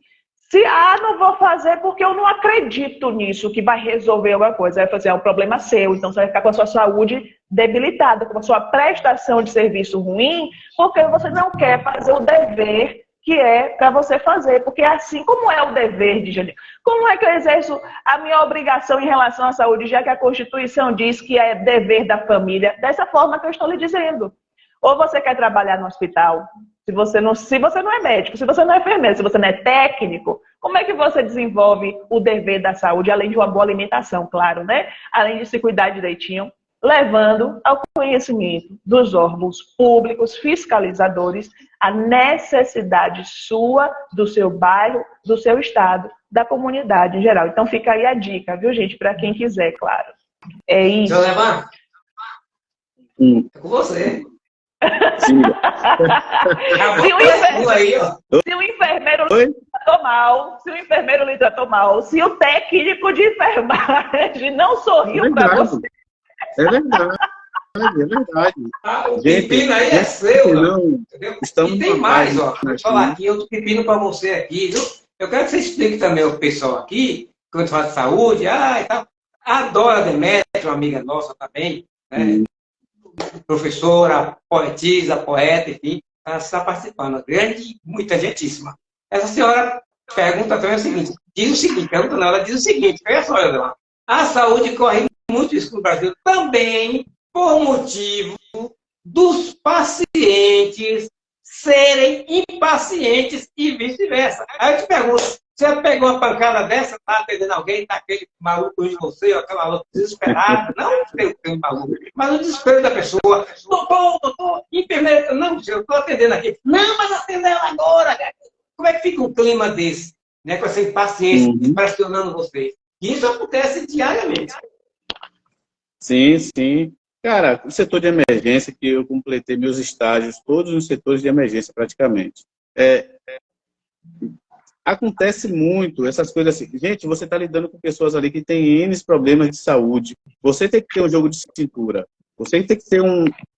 Se, não vou fazer porque eu não acredito nisso, que vai resolver alguma coisa. Aí vai fazer, é um problema seu, então você vai ficar com a sua saúde debilitada, com a sua prestação de serviço ruim, porque você não quer fazer o dever que é para você fazer. Porque assim como é o dever de Janine, como é que eu exerço a minha obrigação em relação à saúde, já que a Constituição diz que é dever da família, dessa forma que eu estou lhe dizendo. Ou você quer trabalhar no hospital, se você não é médico, se você não é enfermeiro, se você não é técnico, como é que você desenvolve o dever da saúde, além de uma boa alimentação, claro, né? Além de se cuidar direitinho, levando ao conhecimento dos órgãos públicos, fiscalizadores, a necessidade sua, do seu bairro, do seu estado, da comunidade em geral. Então fica aí a dica, viu, gente? Para quem quiser, claro. É isso. Deixa eu levar? É com você. Sim. Se o enfermeiro lhe tratou mal, se o técnico de enfermagem não sorriu para você. É verdade. O pepino aí é seu, não, e tem mais, ó. Vou falar aqui outro pepino para você aqui, viu? Eu quero que você explique também ao pessoal aqui, quando fala de saúde, e tal. Adora Demétria, uma amiga nossa também, né? Professora, poetisa, poeta, enfim, ela está participando. Grande, muita gentíssima. Essa senhora pergunta também ela diz o seguinte, olha só, Evelyn, a saúde corre muito isso no Brasil também por motivo dos pacientes serem impacientes e vice-versa. Aí eu te pergunto, você pegou uma pancada dessa, tá atendendo alguém, tá aquele maluco de você, ou aquela louca desesperada, não tem maluco, mas o desespero da pessoa, doutor, enfermeira, não, eu estou atendendo aqui, não, mas atenda ela agora, como é que fica um clima desse, né, com essa impaciência, pressionando vocês? Isso acontece diariamente. Sim. Cara, o setor de emergência, que eu completei meus estágios, todos os setores de emergência praticamente. Acontece muito essas coisas assim. Gente, você está lidando com pessoas ali que têm N problemas de saúde. Você tem que ter um jogo de cintura. Você tem que ter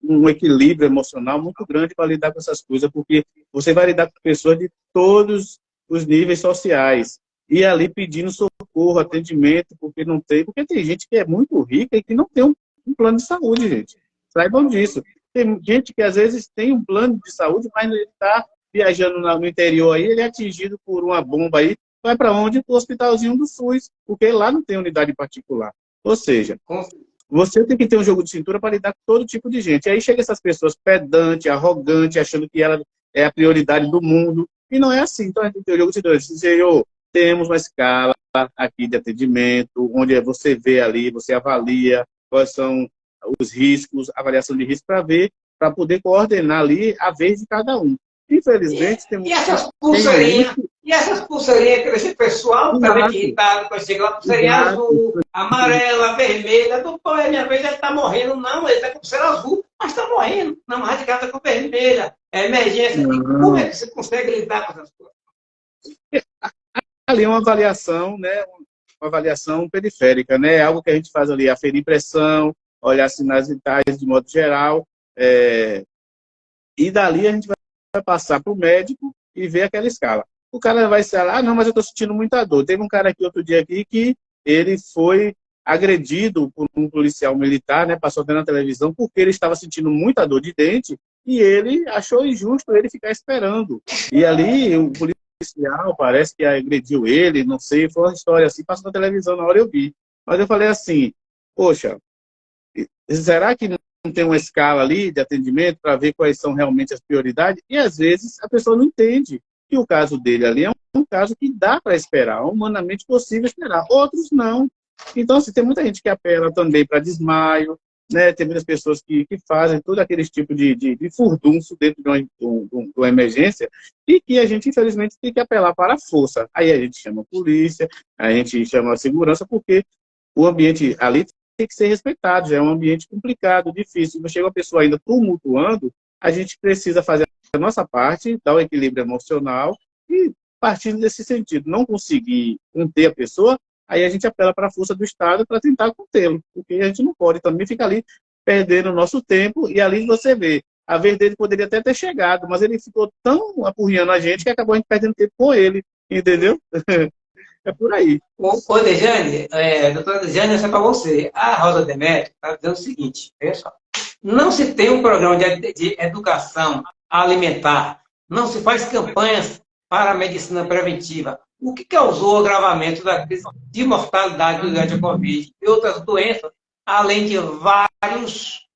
um equilíbrio emocional muito grande para lidar com essas coisas, porque você vai lidar com pessoas de todos os níveis sociais. E ali pedindo socorro, atendimento, porque não tem. Porque tem gente que é muito rica e que não tem um plano de saúde, gente. Saibam disso. Tem gente que às vezes tem um plano de saúde, mas ele está viajando no interior aí, ele é atingido por uma bomba aí, vai para onde? Para o hospitalzinho do SUS, porque lá não tem unidade particular. Ou seja, você tem que ter um jogo de cintura para lidar com todo tipo de gente. Aí chega essas pessoas pedantes, arrogantes, achando que ela é a prioridade do mundo, e não é assim. Então a gente tem que ter um jogo de cintura. Senhor, temos uma escala aqui de atendimento, onde você vê ali, você avalia quais são os riscos, avaliação de risco, para poder coordenar ali a vez de cada um. Infelizmente, tem essas pulseirinhas, que esse pessoal também que irritado, quando chega lá, pulseirinha azul, amarela, vermelha, doutor, é minha vez, ele está morrendo. Não, ele está com pulseira azul, mas está morrendo. Não, mas de casa com vermelha, é emergência. E como é que você consegue lidar com essas coisas? Ali é uma avaliação, né? Uma avaliação periférica, né? Algo que a gente faz ali, aferir pressão, olhar sinais vitais de modo geral, e dali a gente vai passar para o médico e ver aquela escala. O cara vai ser lá, não, mas eu estou sentindo muita dor. Teve um cara aqui outro dia aqui que ele foi agredido por um policial militar, né? Passou até na televisão, porque ele estava sentindo muita dor de dente e ele achou injusto ele ficar esperando. E ali o policial parece que agrediu ele, não sei, foi uma história assim, passou na televisão na hora eu vi. Mas eu falei assim, poxa, será que não tem uma escala ali de atendimento para ver quais são realmente as prioridades? E às vezes a pessoa não entende. E o caso dele ali é um caso que dá para esperar, é humanamente possível esperar. Outros não. Então, assim, tem muita gente que apela também para desmaio, né? Tem muitas pessoas que fazem todo aquele tipo de furdunço dentro de uma emergência e que a gente, infelizmente, tem que apelar para a força. Aí a gente chama a polícia, a gente chama a segurança, porque o ambiente ali tem que ser respeitado, já é um ambiente complicado, difícil. Não chega uma pessoa ainda tumultuando, a gente precisa fazer a nossa parte, dar o equilíbrio emocional e, partindo desse sentido, não conseguir conter a pessoa, aí a gente apela para a força do Estado para tentar contê-lo, porque a gente não pode também ficar ali perdendo o nosso tempo, e ali você vê, a vez dele poderia até ter chegado, mas ele ficou tão apurrinhando a gente que acabou a gente perdendo tempo com ele, entendeu? É por aí. Ô, Dejane, doutora Dejane, essa é para você. A Rosa Demétrio está dizendo o seguinte, olha só. Não se tem um programa de educação alimentar, não se faz campanhas para a medicina preventiva. O que causou o agravamento da crise de mortalidade durante a Covid e outras doenças, além de vários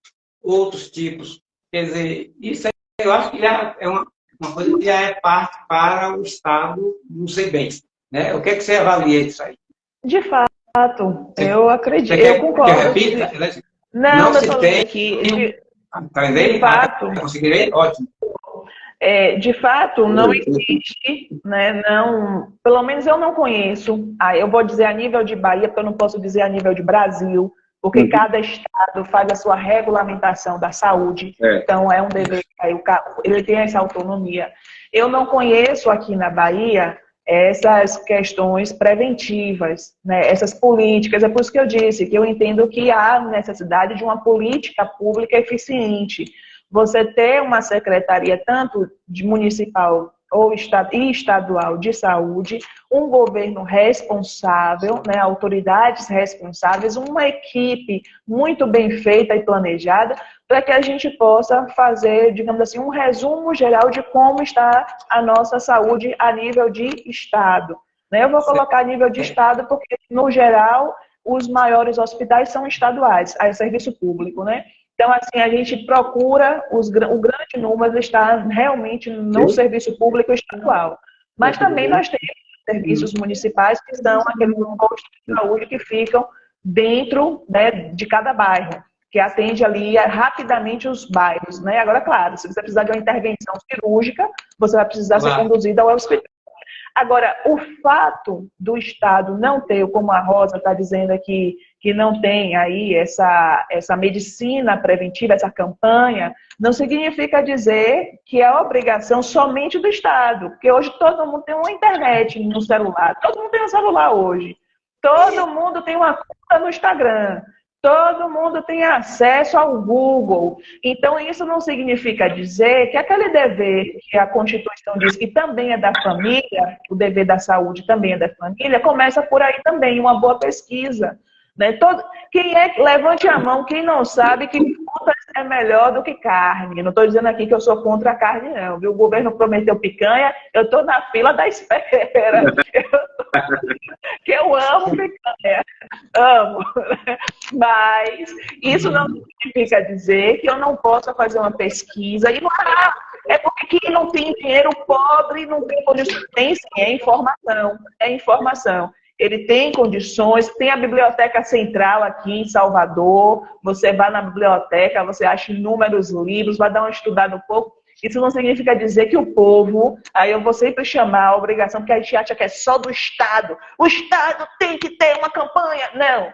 outros tipos? Quer dizer, isso eu acho que já é uma coisa que já é parte para o Estado não ser bem. Né? O que é que você avalia disso aí? De fato, eu acredito, eu concordo. Quer repita? Não, se eu tem aqui. Tá entendendo? De fato, conseguirei? Ótimo. De fato, não existe, né? Não, pelo menos eu não conheço. Eu vou dizer a nível de Bahia, porque eu não posso dizer a nível de Brasil, porque cada estado faz a sua regulamentação da saúde. Então, é um dever, ele tem essa autonomia. Eu não conheço aqui na Bahia essas questões preventivas, né? Essas políticas. É por isso que eu disse que eu entendo que há necessidade de uma política pública eficiente. Você ter uma secretaria tanto de municipal ou estadual de saúde, um governo responsável, né, autoridades responsáveis, uma equipe muito bem feita e planejada, para que a gente possa fazer, digamos assim, um resumo geral de como está a nossa saúde a nível de Estado. Eu vou colocar a nível de Estado porque, no geral, os maiores hospitais são estaduais, é serviço público, né? Então, assim, a gente procura, o grande número está realmente no serviço público estadual. Mas também nós temos serviços municipais que são aqueles postos de saúde que ficam dentro, né, de cada bairro, que atende ali rapidamente os bairros, né? Agora, claro, se você precisar de uma intervenção cirúrgica, você vai precisar ser conduzido ao hospital. Agora, o fato do Estado não ter, como a Rosa está dizendo aqui, que não tem aí essa medicina preventiva, essa campanha, não significa dizer que é obrigação somente do Estado, porque hoje todo mundo tem uma internet no celular, todo mundo tem um celular hoje, todo mundo tem uma conta no Instagram, todo mundo tem acesso ao Google. Então, isso não significa dizer que aquele dever que a Constituição diz que também é da família, o dever da saúde também é da família, começa por aí também, uma boa pesquisa. Né? Levante a mão, quem não sabe que fruta é melhor do que carne. Não estou dizendo aqui que eu sou contra a carne, não. Viu? O governo prometeu picanha, eu estou na fila da espera. Que eu amo picanha. Amo. Mas isso não significa dizer que eu não possa fazer uma pesquisa. E não é porque quem não tem dinheiro, pobre, não tem condições. Tem sim, é informação. É informação. Ele tem condições, tem a Biblioteca Central aqui em Salvador, você vai na biblioteca, você acha inúmeros livros, vai dar uma estudada um pouco. Isso não significa dizer que o povo, aí eu vou sempre chamar a obrigação, porque a gente acha que é só do Estado. O Estado tem que ter uma campanha. Não,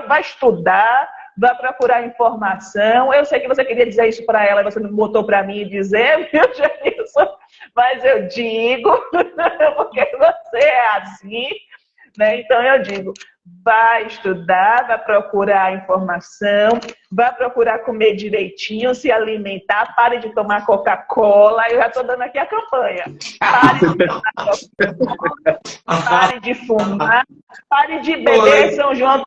vai estudar, vai procurar informação. Eu sei que você queria dizer isso para ela, você não botou para mim dizer, viu, Janilson? Mas eu digo, porque você é assim. Né? Então, eu digo, vai estudar, vai procurar informação, vai procurar comer direitinho, se alimentar, pare de tomar Coca-Cola. Eu já estou dando aqui a campanha. Pare de tomar Coca-Cola, pare de fumar, pare de beber. São João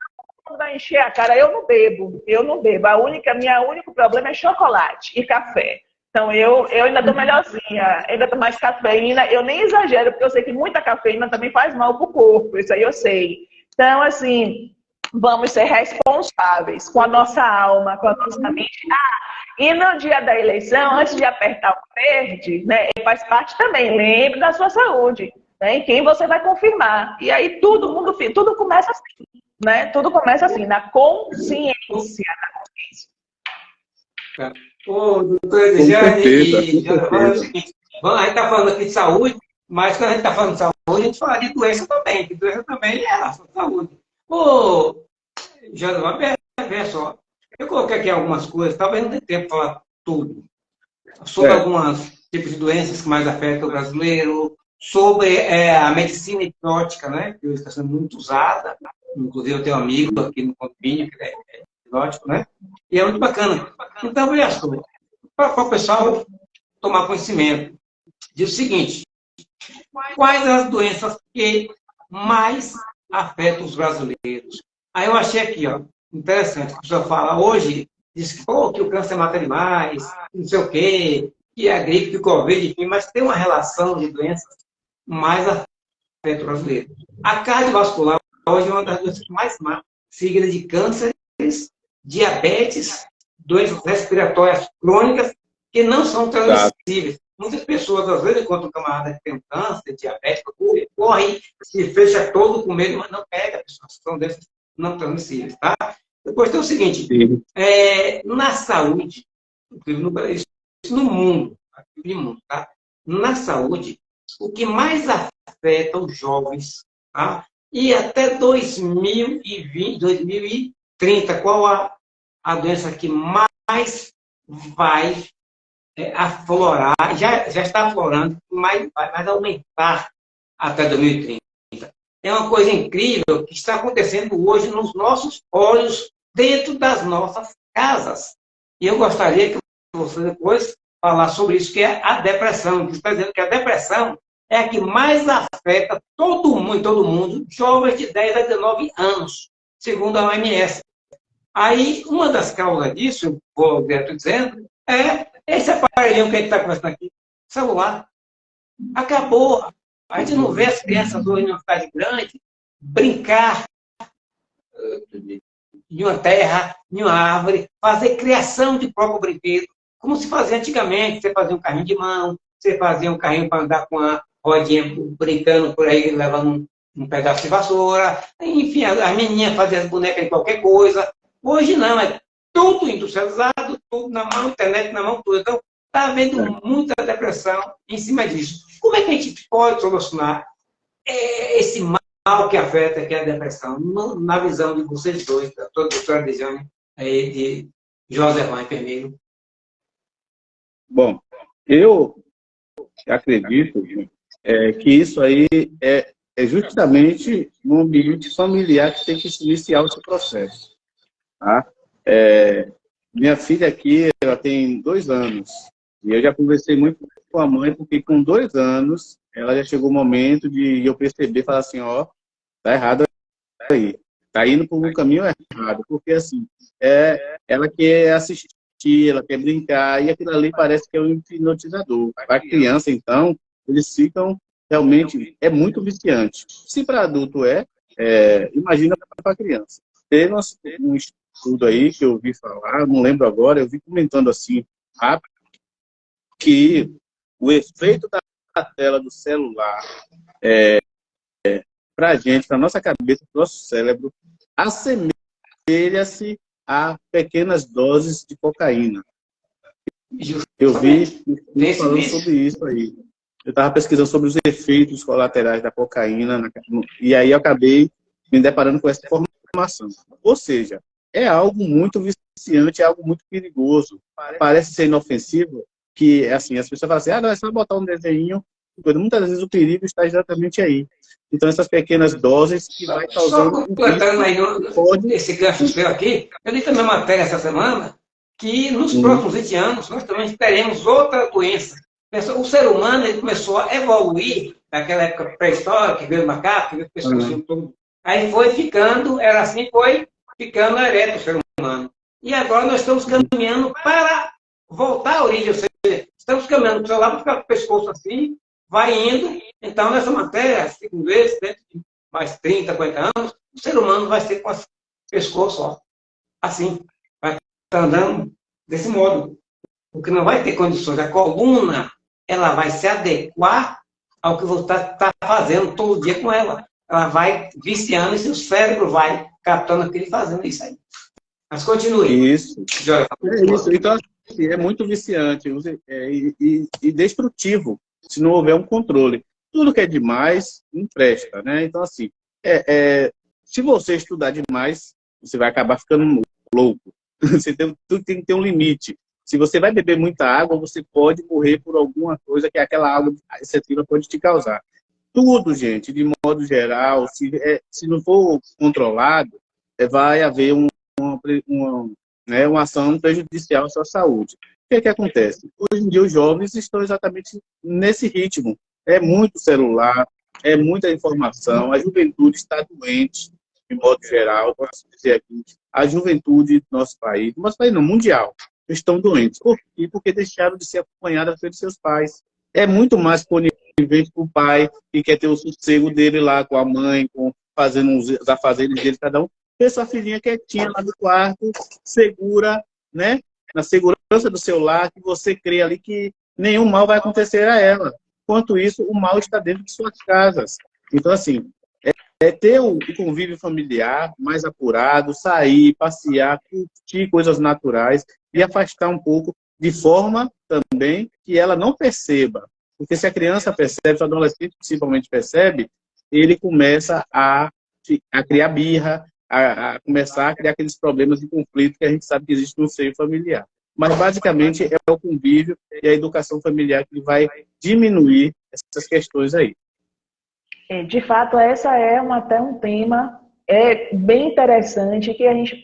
vai encher a cara. Eu não bebo. Meu único problema é chocolate e café. Então, eu ainda tô melhorzinha, ainda tô mais cafeína. Eu nem exagero, porque eu sei que muita cafeína também faz mal pro corpo, isso aí eu sei. Então, assim, vamos ser responsáveis com a nossa alma, com a nossa mente. E no dia da eleição, antes de apertar o verde, né, faz parte também, lembre da sua saúde, né, em quem você vai confirmar. E aí tudo começa assim, né? Tudo começa assim, na consciência. Ô, doutor Edjane, a gente está falando aqui de saúde, mas quando a gente está falando de saúde, a gente fala de doença também, que doença também é a saúde. Ô, José, vê só, eu coloquei aqui algumas coisas, talvez não dê tempo para falar tudo, sobre alguns tipos de doenças que mais afetam o brasileiro, sobre a medicina hipnótica, né, que hoje está sendo muito usada, inclusive eu tenho um amigo aqui no condomínio, que é hipnótico, né, e é muito bacana. Então, veja só, para o pessoal tomar conhecimento, diz o seguinte: quais as doenças que mais afetam os brasileiros? Aí eu achei aqui, ó, interessante, a pessoa fala, hoje, diz que, pô, que o câncer mata demais, não sei o quê, que a gripe, que o Covid, enfim, mas tem uma relação de doenças mais afetam o brasileiro. A cardiovascular hoje é uma das doenças que mais mata, seguida de cânceres, diabetes, doenças respiratórias crônicas, que não são transmissíveis. Muitas pessoas, às vezes, enquanto um camarada que tem um câncer, diabético, corre, se fecha todo com medo, mas não pega, pessoas, são doenças não transmissíveis, tá? Depois tem o seguinte, na saúde, isso no mundo, tá? Na saúde, o que mais afeta os jovens, tá? E até 2020, 2030, qual a doença que mais vai aflorar, já está aflorando, mas vai aumentar até 2030. É uma coisa incrível que está acontecendo hoje nos nossos olhos, dentro das nossas casas. E eu gostaria que você depois falasse sobre isso, que é a depressão. Você está dizendo que a depressão é a que mais afeta todo mundo, jovens de 10 a 19 anos, segundo a OMS. Aí, uma das causas disso, eu vou direto dizendo, é esse aparelhinho que a gente está conversando aqui, celular. Acabou. A gente não vê as crianças hoje numa cidade grande brincar em uma terra, em uma árvore, fazer criação de próprio brinquedo, como se fazia antigamente. Você fazia um carrinho de mão, você fazia um carrinho para andar com a rodinha brincando por aí, levando um pedaço de vassoura. Enfim, as menininhas faziam as bonecas de qualquer coisa. Hoje não, é tudo industrializado, tudo na mão, internet na mão, tudo. Então, está havendo muita depressão em cima disso. Como é que a gente pode solucionar esse mal que afeta, que é a depressão, na visão de vocês dois, da doutora Edjane e de José Juan, enfermeiro? Bom, eu acredito que isso aí é justamente no ambiente familiar que tem que se iniciar esse processo. Tá? Minha filha aqui, ela tem 2 anos, e eu já conversei muito com a mãe, porque com 2 anos, ela já chegou o momento de eu perceber, falar assim, ó, tá errado aí, tá indo por um caminho errado, porque assim, ela quer assistir, ela quer brincar, e aquilo ali parece que é um hipnotizador. Para a criança, então, eles ficam, realmente, é muito viciante. Se para adulto imagina para criança. Teve um estudo aí que eu ouvi falar, não lembro agora, eu vi comentando assim, rápido, que o efeito da tela do celular para a gente, para a nossa cabeça, para o nosso cérebro, assemelha-se a pequenas doses de cocaína. Eu vi falando sobre isso aí. Eu estava pesquisando sobre os efeitos colaterais da cocaína, e aí eu acabei me deparando com essa informação. Ou seja, é algo muito viciante, é algo muito perigoso. Parece ser inofensivo, que assim, as pessoas falam assim, não, é só botar um desenho. Muitas vezes o perigo está exatamente aí. Então, essas pequenas doses que vai causando... Só completando aí esse gancho seu aqui, eu li também uma matéria essa semana que nos próximos 20 anos nós também teremos outra doença. O ser humano ele começou a evoluir naquela época pré-histórica, que veio o macaco, que veio o pescoço todo. Aí foi ficando ereto o ser humano. E agora nós estamos caminhando para voltar à origem, ou seja, Estamos caminhando para o celular para ficar com o pescoço assim, vai indo. Então, nessa matéria, segundo eles, dentro de mais 30, 40 anos, o ser humano vai ser com o pescoço, ó, assim, vai estar andando desse modo. Porque não vai ter condições. A coluna, ela vai se adequar ao que você está fazendo todo dia com ela. Ela vai viciando e seu cérebro vai captando aquilo e fazendo isso aí. Mas continue. Isso. Isso. Então, assim, é muito viciante e destrutivo se não houver um controle. Tudo que é demais não presta, né? Então, assim, se você estudar demais, você vai acabar ficando louco. Tudo tem que ter um limite. Se você vai beber muita água, você pode morrer por alguma coisa que aquela água excessiva pode te causar. Tudo, gente, de modo geral, se não for controlado, vai haver uma ação prejudicial à sua saúde. O que acontece? Hoje em dia, os jovens estão exatamente nesse ritmo. É muito celular, é muita informação, a juventude está doente, de modo geral, posso dizer aqui, a juventude do nosso país não, mundial, estão doentes. Por quê? Porque deixaram de ser acompanhadas pelos seus pais. É muito mais conivente com o pai, que quer ter o sossego dele lá com a mãe, fazendo os afazeres dele, cada um. Ter sua filhinha quietinha lá no quarto, segura, né? Na segurança do seu lar, que você crê ali que nenhum mal vai acontecer a ela. Enquanto isso, o mal está dentro de suas casas. Então, assim, ter o convívio familiar mais apurado, sair, passear, curtir coisas naturais e afastar um pouco, de forma também que ela não perceba. Porque se a criança percebe, se o adolescente principalmente percebe, ele começa a criar birra, a começar a criar aqueles problemas de conflito que a gente sabe que existe no seio familiar. Mas, basicamente, é o convívio e a educação familiar que vai diminuir essas questões aí. De fato, essa é até um tema bem interessante que a gente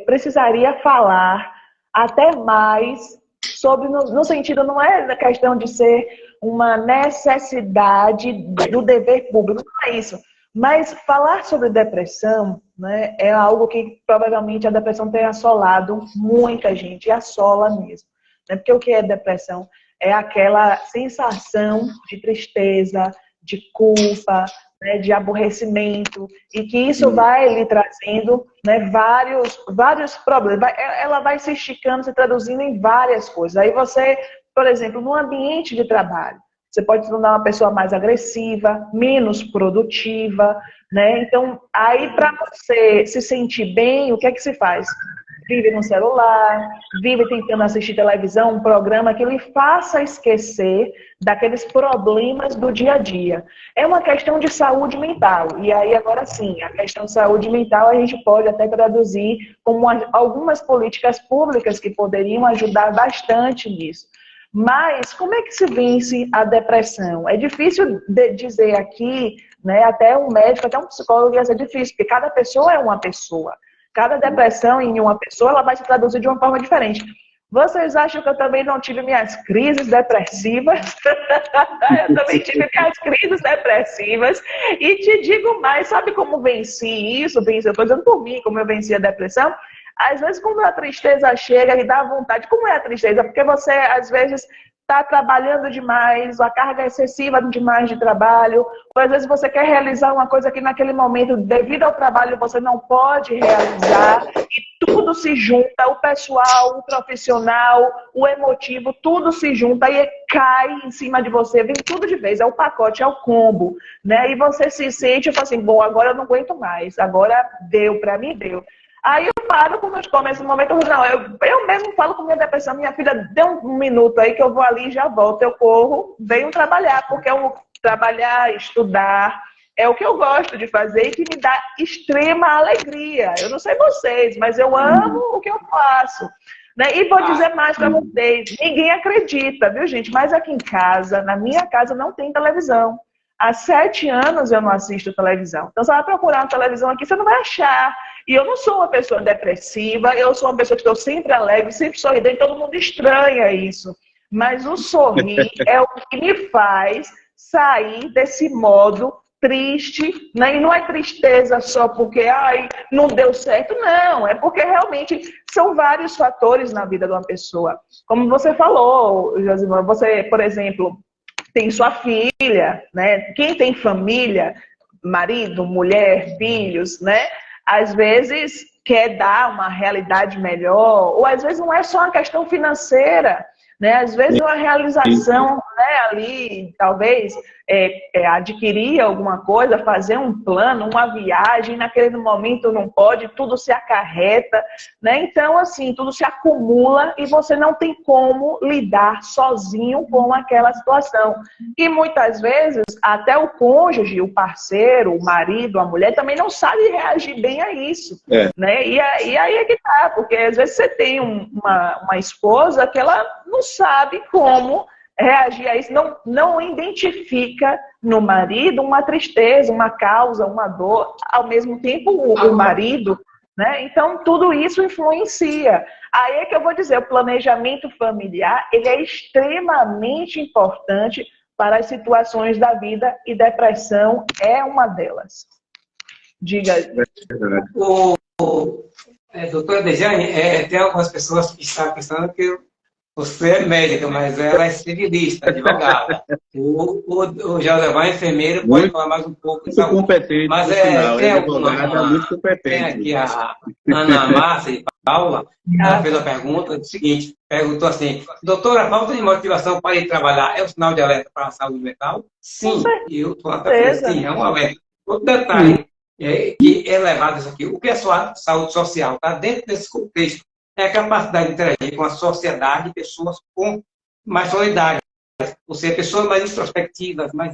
precisaria falar até mais sobre, no sentido, não é da questão de ser uma necessidade do dever público, não é isso. Mas falar sobre depressão, né, é algo que provavelmente a depressão tem assolado muita gente, e assola mesmo. Né? Porque o que é depressão? É aquela sensação de tristeza, de culpa, né, de aborrecimento, e que isso vai lhe trazendo, né, vários problemas. Ela vai se esticando, se traduzindo em várias coisas. Aí você, por exemplo, no ambiente de trabalho, você pode se tornar uma pessoa mais agressiva, menos produtiva, né? Então, aí para você se sentir bem, o que é que se faz? Vive no celular, vive tentando assistir televisão, um programa que lhe faça esquecer daqueles problemas do dia a dia. É uma questão de saúde mental. E aí, agora sim, a questão de saúde mental a gente pode até traduzir como algumas políticas públicas que poderiam ajudar bastante nisso. Mas como é que se vence a depressão? É difícil dizer aqui, né, até um médico, até um psicólogo ia ser difícil, porque cada pessoa é uma pessoa. Cada depressão em uma pessoa, ela vai se traduzir de uma forma diferente. Vocês acham que eu também não tive minhas crises depressivas? Eu também tive minhas crises depressivas. E te digo mais, sabe como venci isso? Eu estou dizendo por mim, como eu venci a depressão. Às vezes, quando a tristeza chega e dá vontade, como é a tristeza? Porque você, às vezes, está trabalhando demais, a carga é excessiva demais de trabalho, ou às vezes você quer realizar uma coisa que naquele momento, devido ao trabalho, você não pode realizar, e tudo se junta, o pessoal, o profissional, o emotivo, tudo se junta e cai em cima de você, vem tudo de vez, é o pacote, é o combo, né? E você se sente, fala assim, bom, agora eu não aguento mais, agora deu, pra mim deu. Aí eu paro quando eu começo no momento, eu mesmo falo com minha depressão, minha filha, dê um minuto aí que eu vou ali e já volto, eu corro, venho trabalhar, porque trabalhar, estudar, é o que eu gosto de fazer e que me dá extrema alegria. Eu não sei vocês, mas eu amo o que eu faço. Né? E vou dizer mais para vocês, ninguém acredita, viu gente? Mas aqui em casa, na minha casa, não tem televisão. Há 7 anos eu não assisto televisão. Então, você vai procurar uma televisão aqui, você não vai achar. E eu não sou uma pessoa depressiva, eu sou uma pessoa que estou sempre alegre, sempre sorridente, todo mundo estranha isso. Mas o sorrir é o que me faz sair desse modo triste, né? E não é tristeza só porque ai, não deu certo, não. É porque realmente são vários fatores na vida de uma pessoa. Como você falou, Josimar, você, por exemplo, tem sua filha, né? Quem tem família, marido, mulher, filhos, né? Às vezes quer dar uma realidade melhor, ou às vezes não é só uma questão financeira, né? Às vezes uma realização, né, ali, talvez adquirir alguma coisa, fazer um plano, uma viagem, naquele momento não pode, tudo se acarreta, né? Então, assim, tudo se acumula e você não tem como lidar sozinho com aquela situação. E muitas vezes, até o cônjuge, o parceiro, o marido, a mulher, também não sabe reagir bem a isso, né? E aí é que tá, porque às vezes você tem uma esposa que ela não sabe como reagir a isso, não identifica no marido uma tristeza, uma causa, uma dor, ao mesmo tempo o marido, né? Então tudo isso influencia. Aí é que eu vou dizer, o planejamento familiar, ele é extremamente importante para as situações da vida e depressão é uma delas. Diga aí. Doutora Dejane, tem algumas pessoas que estão pensando que você é médica, mas ela é civilista, advogada. O Josemar é enfermeiro, pode muito, falar mais um pouco. Muito competente, mas tem advogada muito competente. Tem aqui a Ana Márcia e Paula, ela fez a pergunta, seguinte, perguntou assim, doutora, a falta de motivação para ir trabalhar é um sinal de alerta para a saúde mental? Sim, eu estou até sim, é um alerta. Outro detalhe que é levado isso aqui, o que é sua saúde social? Está dentro desse contexto. É a capacidade de interagir com a sociedade, pessoas com mais solidárias. Ou seja, pessoas mais introspectivas, mais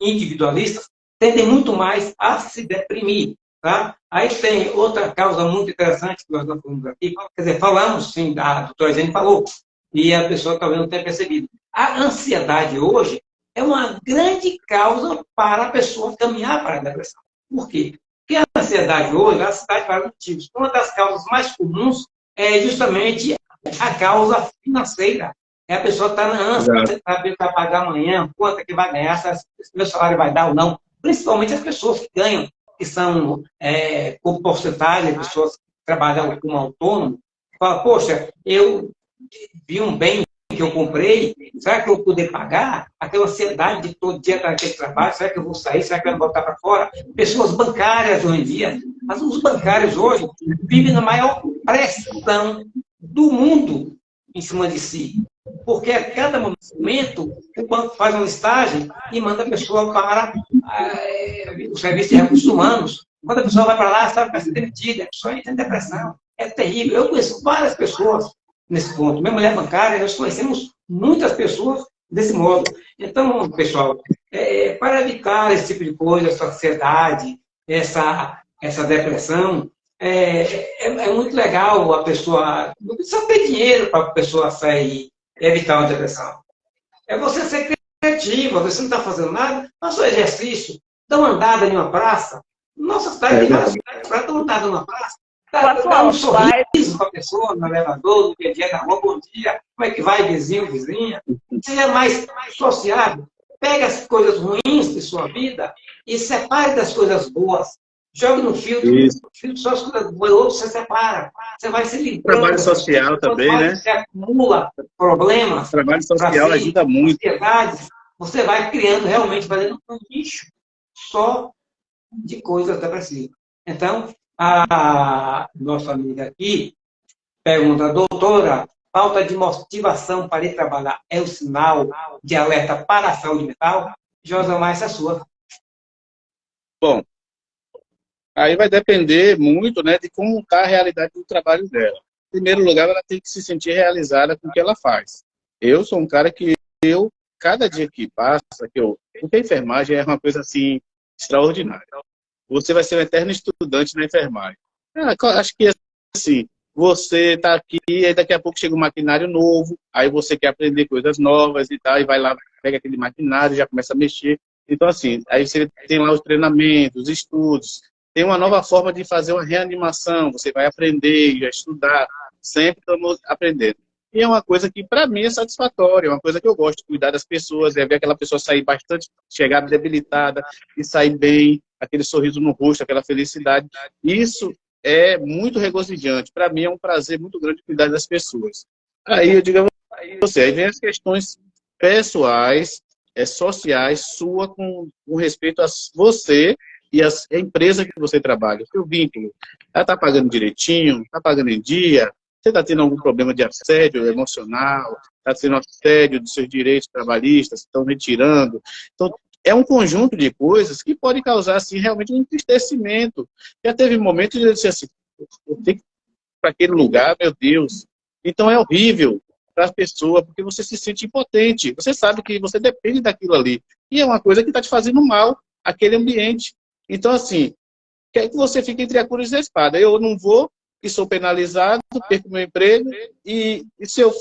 individualistas, tendem muito mais a se deprimir. Tá? Aí tem outra causa muito interessante que nós não falamos aqui. Quer dizer, falamos, sim, a doutora Jane falou, e a pessoa talvez não tenha percebido. A ansiedade hoje é uma grande causa para a pessoa caminhar para a depressão. Por quê? Porque a ansiedade hoje, a ansiedade por vários motivos. Uma das causas mais comuns é justamente a causa financeira. A pessoa está na ânsia, você sabe que vai pagar amanhã, quanto é que vai ganhar, se o meu salário vai dar ou não. Principalmente as pessoas que ganham, que são por porcentagem, pessoas que trabalham como autônomo, fala, poxa, eu vi um bem que eu comprei, será que eu vou poder pagar? Aquela ansiedade de todo dia estar naquele trabalho, será que eu vou sair, será que eu vou voltar para fora? Pessoas bancárias hoje em dia, mas os bancários hoje vivem na maior pressão do mundo em cima de si. Porque a cada momento o banco faz uma listagem e manda a pessoa para o serviço de recursos humanos. Quando a pessoa vai para lá, sabe que vai ser demitida, a pessoa entra em depressão. É terrível. Eu conheço várias pessoas nesse ponto. Minha mulher bancária, nós conhecemos muitas pessoas desse modo. Então, pessoal, para evitar esse tipo de coisa, essa ansiedade, essa depressão, é muito legal a pessoa, não precisa ter dinheiro para a pessoa sair e evitar uma depressão. É você ser criativa, você não está fazendo nada, faça um exercício, dá uma andada em uma praça. Nossa cidade tem várias praias, dá uma andada em uma praça, dá um sorriso para a pessoa no elevador, no dia a dia, na rua, bom dia, como é que vai, vizinho, vizinha? Seja mais sociável. Pega as coisas ruins de sua vida e separe das coisas boas. Jogue no filtro só as coisas boas, outro você separa. Você vai se livrando. Trabalho social também, né? Você acumula problemas. Trabalho social ajuda muito. Ansiedades, você vai criando realmente, fazendo um nicho só de coisas depressivas. Então, a nossa amiga aqui pergunta, doutora, falta de motivação para ir trabalhar é o sinal de alerta para a saúde mental? Josemar, essa é sua. Bom, aí vai depender muito, né, de como está a realidade do trabalho dela. Em primeiro lugar, ela tem que se sentir realizada com o que ela faz. Eu sou um cara que cada dia que passa, porque a enfermagem é uma coisa assim extraordinária. Você vai ser um eterno estudante na enfermagem. Acho que assim, você está aqui, aí daqui a pouco chega um maquinário novo, aí você quer aprender coisas novas e tal, e vai lá, pega aquele maquinário, já começa a mexer. Então, assim, aí você tem lá os treinamentos, os estudos, tem uma nova forma de fazer uma reanimação, você vai aprender, já estudar, sempre estamos aprendendo. E é uma coisa que, para mim, é satisfatória, é uma coisa que eu gosto, cuidar das pessoas, é ver aquela pessoa sair bastante, chegar debilitada e sair bem, aquele sorriso no rosto, aquela felicidade. Isso é muito regozijante. Para mim, é um prazer muito grande cuidar das pessoas. Aí eu digo a você, aí vem as questões pessoais, sociais, sua com respeito a você e a empresa que você trabalha, o seu vínculo. Ela está pagando direitinho, está pagando em dia, você está tendo algum problema de assédio emocional, está tendo assédio dos seus direitos trabalhistas, estão retirando. Então, é um conjunto de coisas que pode causar, assim, realmente um entristecimento. Já teve momentos de eu dizer assim, eu tenho que ir para aquele lugar, meu Deus. Então, é horrível para a pessoa, porque você se sente impotente. Você sabe que você depende daquilo ali. E é uma coisa que está te fazendo mal, aquele ambiente. Então, assim, quer que você fique entre a cruz e a espada. Eu não vou e sou penalizado, perco meu emprego, e se eu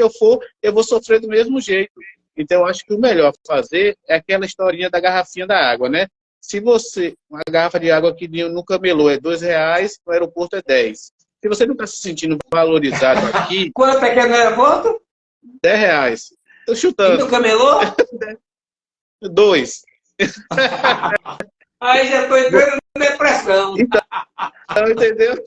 for, eu vou sofrer do mesmo jeito. Então, eu acho que o melhor fazer é aquela historinha da garrafinha da água, né? Se você, uma garrafa de água que no camelô é R$2, no aeroporto é 10. Se você não está se sentindo valorizado aqui... Quanto é que é no aeroporto? R$10. Estou E chutando. no camelô? 2. Aí já estou entrando em depressão. Então, entendeu?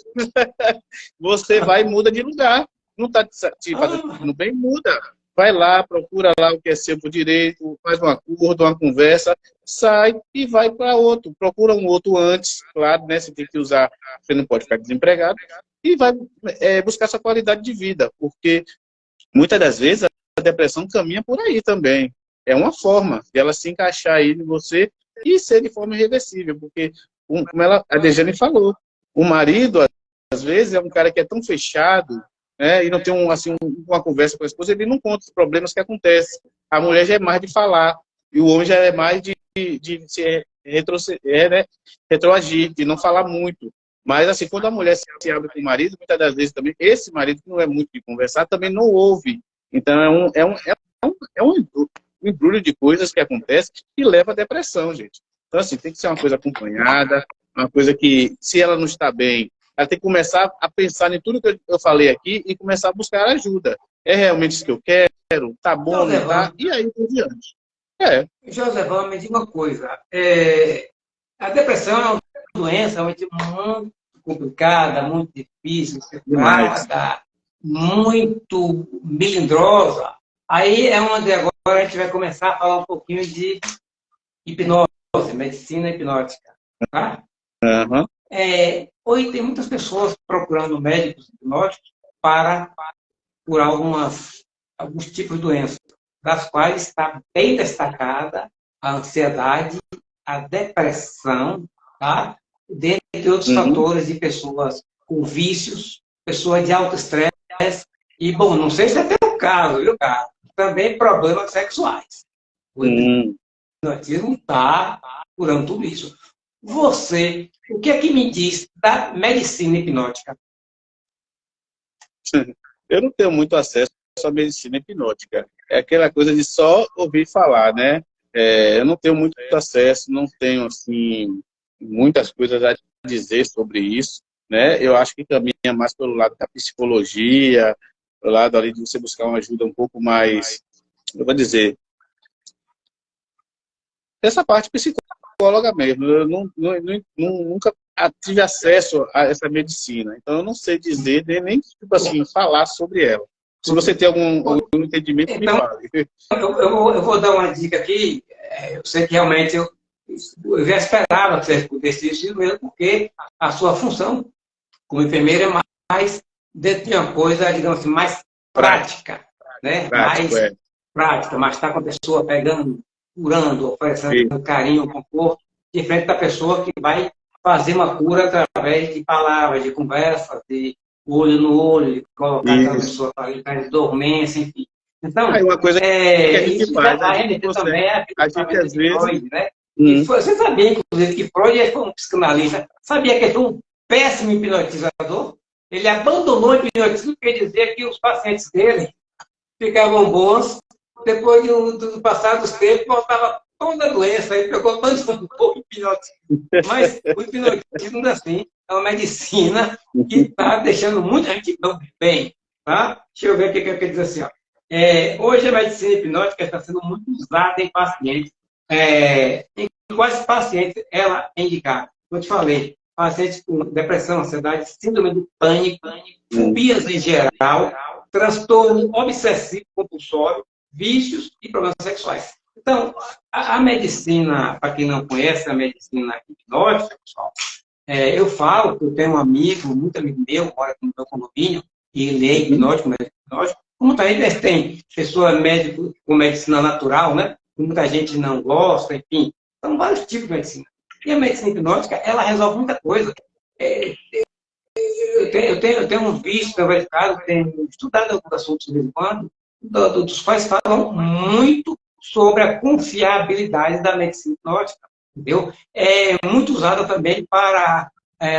Você vai e muda de lugar. Não está te fazendo bem, muda. Vai lá, procura lá o que é seu por direito, faz um acordo, uma conversa, sai e vai para outro. Procura um outro antes, claro, né? Você tem que usar, você não pode ficar desempregado, e vai buscar sua qualidade de vida, porque muitas das vezes a depressão caminha por aí também. É uma forma de ela se encaixar aí em você e ser de forma irreversível, porque, como a Dejane falou, o marido, às vezes, é um cara que é tão fechado, né, e não tem uma conversa com a esposa, ele não conta os problemas que acontecem. A mulher já é mais de falar, e o homem já é mais de se retroagir, de não falar muito. Mas, assim, quando a mulher se abre com o marido, muitas das vezes também, esse marido que não é muito de conversar, também não ouve. Então, é um embrulho de coisas que acontece e leva à depressão, gente. Então, assim, tem que ser uma coisa acompanhada, uma coisa que, se ela não está bem, ela tem que começar a pensar em tudo que eu falei aqui e começar a buscar ajuda. É realmente isso que eu quero? Tá bom, não tá? E aí, por diante. Josevão, me diga uma coisa. A depressão é uma doença muito complicada, muito difícil, separada, muito melindrosa. Aí é onde agora a gente vai começar a falar um pouquinho de hipnose, medicina hipnótica. Tá? Uhum. Hoje tem muitas pessoas procurando médicos hipnóticos para curar alguns tipos de doenças, das quais está bem destacada a ansiedade, a depressão, tá? Dentre outros fatores de pessoas com vícios, pessoas de alto estresse, e, bom, não sei se é teu caso, viu, cara? Também problemas sexuais. O hipnotismo está curando tudo isso. Você, o que é que me diz da medicina hipnótica? Eu não tenho muito acesso à medicina hipnótica. É aquela coisa de só ouvir falar, né? Eu não tenho muito acesso, não tenho, assim, muitas coisas a dizer sobre isso, né? Eu acho que caminha mais pelo lado da psicologia, pelo lado ali de você buscar uma ajuda um pouco mais, eu vou dizer, essa parte psicóloga mesmo. Eu nunca tive acesso a essa medicina, então eu não sei dizer, nem tipo assim, falar sobre ela. Se você tem algum entendimento, então, me fale. Eu vou dar uma dica aqui. Eu sei que realmente eu já esperava que você pudesse isso mesmo, porque a sua função como enfermeira é mais dentro de uma coisa, digamos assim, mais prática, né? Prática, mas está com a pessoa pegando, curando, oferecendo carinho, conforto, diferente da pessoa que vai fazer uma cura através de palavras, de conversa, de olho no olho, de colocar a pessoa para dormência, enfim. Então, uma coisa que a gente faz, a gente também é a gente às vezes... Freud, né? Você sabia, inclusive, que Freud foi um psicanalista, sabia que ele foi um péssimo hipnotizador? Ele abandonou o hipnotismo, quer dizer que os pacientes dele ficavam bons, depois do passar dos tempos, voltava toda a doença, aí pegou, abandonou o hipnotismo. Mas o hipnotismo, assim, é uma medicina que está deixando muita gente bem. Tá? Deixa eu ver o que ele diz assim. Ó. Hoje a medicina hipnótica está sendo muito usada em pacientes. Em quais pacientes ela é indicada? Como eu te falei, pacientes com depressão, ansiedade, síndrome do pânico, fobias em geral, transtorno obsessivo compulsório, vícios e problemas sexuais. Então, a medicina, para quem não conhece, a medicina hipnótica, pessoal, eu falo que eu tenho um amigo, muito amigo meu, mora aqui no meu condomínio, e ele é hipnótico, médico hipnótico. Muita gente tem pessoa médico com medicina natural, né? Muita gente não gosta, enfim. São vários tipos de medicina. E a medicina hipnótica, ela resolve muita coisa. Eu tenho um vício, tenho verificado, tenho estudado alguns assuntos de vez em quando, dos quais falam muito sobre a confiabilidade da medicina hipnótica, entendeu? É muito usada também para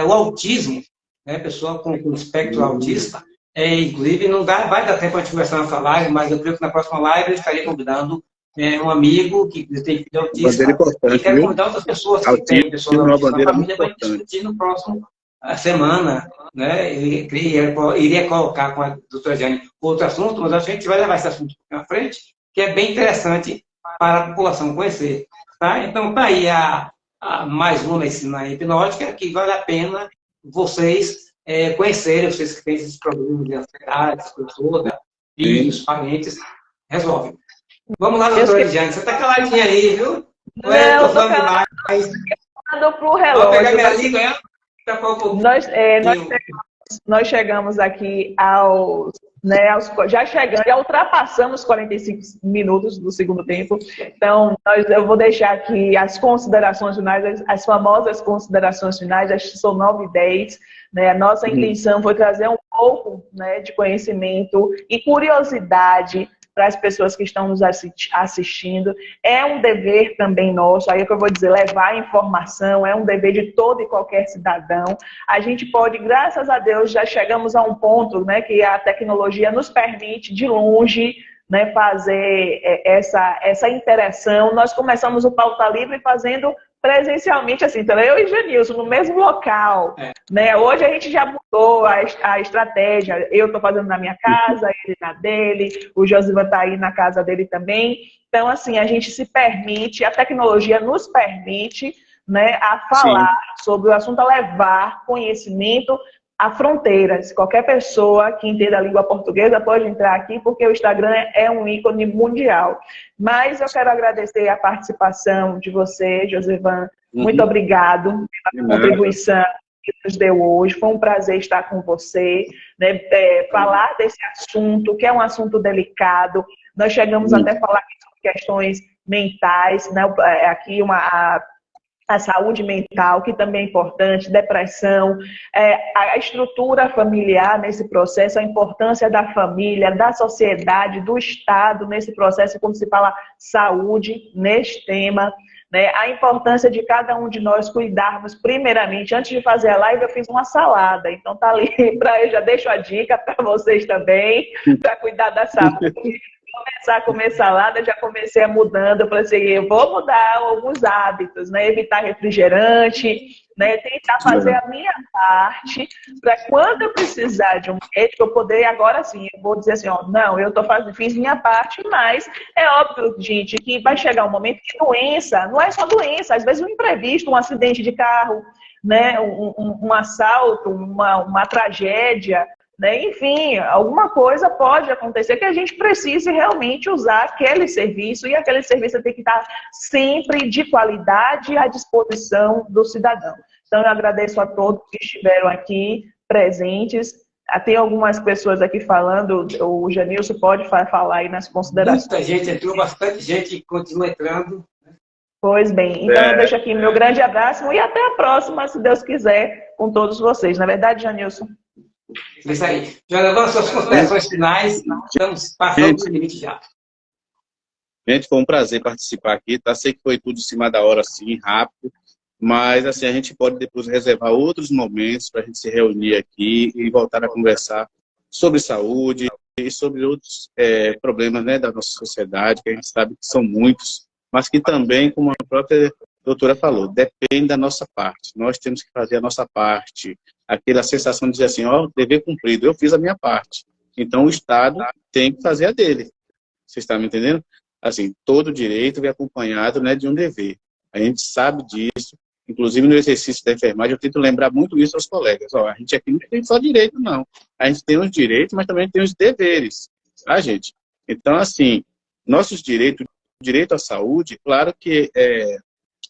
o autismo, né? Pessoa com espectro autista. Inclusive, não vai dar tempo de conversar nessa live, mas eu creio que na próxima live eu estarei convidando um amigo que tem filho autista. E quero convidar outras pessoas que têm pessoas autistas na família para discutir no próximo semana, né? Iria colocar com a doutora Jane outro assunto, mas acho que a gente vai levar esse assunto na frente, que é bem interessante para a população conhecer. Tá? Então, está aí mais uma medicina hipnótica que vale a pena vocês conhecerem, vocês que têm esses problemas de ansiedade, essas coisas todas, filhos, parentes, resolve. Vamos lá, doutora Jane, você está caladinha aí, viu? Não, eu tô falando demais. Pro relógio. Vou pegar minha língua, nós chegamos aqui já ultrapassamos os 45 minutos do segundo tempo. Então, eu vou deixar aqui as considerações finais, as famosas considerações finais, acho que são 9h10. Né? A nossa intenção foi trazer um pouco, né, de conhecimento e curiosidade para as pessoas que estão nos assistindo. É um dever também nosso, aí é que eu vou dizer, levar informação, é um dever de todo e qualquer cidadão. A gente pode, graças a Deus, já chegamos a um ponto, né, que a tecnologia nos permite, de longe, né, fazer essa interação. Nós começamos o Pauta Livre fazendo presencialmente, assim, então eu e Janilson no mesmo local, né? Hoje a gente já mudou a estratégia. Eu estou fazendo na minha casa, ele na dele, o Josivan está aí na casa dele também. Então, assim, a gente se permite, a tecnologia nos permite, né, a falar sobre o assunto, a levar conhecimento a fronteiras. Qualquer pessoa que entenda a língua portuguesa pode entrar aqui, porque o Instagram é um ícone mundial. Mas eu quero agradecer a participação de você, Josivan. Muito obrigado pela contribuição que nos deu hoje. Foi um prazer estar com você, né? Falar desse assunto, que é um assunto delicado. Nós chegamos até a falar sobre questões mentais, né? Aqui a saúde mental, que também é importante, depressão, a estrutura familiar nesse processo, a importância da família, da sociedade, do Estado nesse processo, quando se fala saúde, neste tema, né? A importância de cada um de nós cuidarmos, primeiramente, antes de fazer a live, eu fiz uma salada, então tá ali, eu já deixo a dica para vocês também, para cuidar da saúde. Começar a comer salada, já comecei a mudando. Eu falei assim, eu vou mudar alguns hábitos, né? Evitar refrigerante, né? Tentar fazer a minha parte para quando eu precisar de um médico, eu poder, agora sim, eu vou dizer assim, ó, não, eu fiz minha parte, mas é óbvio, gente, que vai chegar um momento que doença, não é só doença, às vezes um imprevisto, um acidente de carro, né? Um assalto, uma tragédia, né? Enfim, alguma coisa pode acontecer que a gente precise realmente usar aquele serviço, e aquele serviço tem que estar sempre de qualidade à disposição do cidadão. Então, eu agradeço a todos que estiveram aqui presentes. Tem algumas pessoas aqui falando, o Janilson pode falar aí nas considerações. Muita gente entrou, bastante gente continua entrando. Pois bem, então eu deixo aqui meu grande abraço e até a próxima, se Deus quiser, com todos vocês. Na verdade, Janilson? É isso aí. Já levando suas considerações finais, estamos passando do limite já. Gente, foi um prazer participar aqui, tá? Sei que foi tudo em cima da hora, assim, rápido, mas, assim, a gente pode depois reservar outros momentos para a gente se reunir aqui e voltar a conversar sobre saúde e sobre outros problemas, né, da nossa sociedade, que a gente sabe que são muitos, mas que também, como a própria doutora falou, depende da nossa parte. Nós temos que fazer a nossa parte. Aquela sensação de dizer assim, ó, dever cumprido, eu fiz a minha parte. Então, o Estado tem que fazer a dele. Você está me entendendo? Assim, todo direito vem acompanhado, né, de um dever. A gente sabe disso. Inclusive, no exercício da enfermagem, eu tento lembrar muito isso aos colegas. Ó, a gente aqui não tem só direito, não. A gente tem os direitos, mas também tem os deveres. Tá, gente? Então, assim, nossos direitos, o direito à saúde, claro que é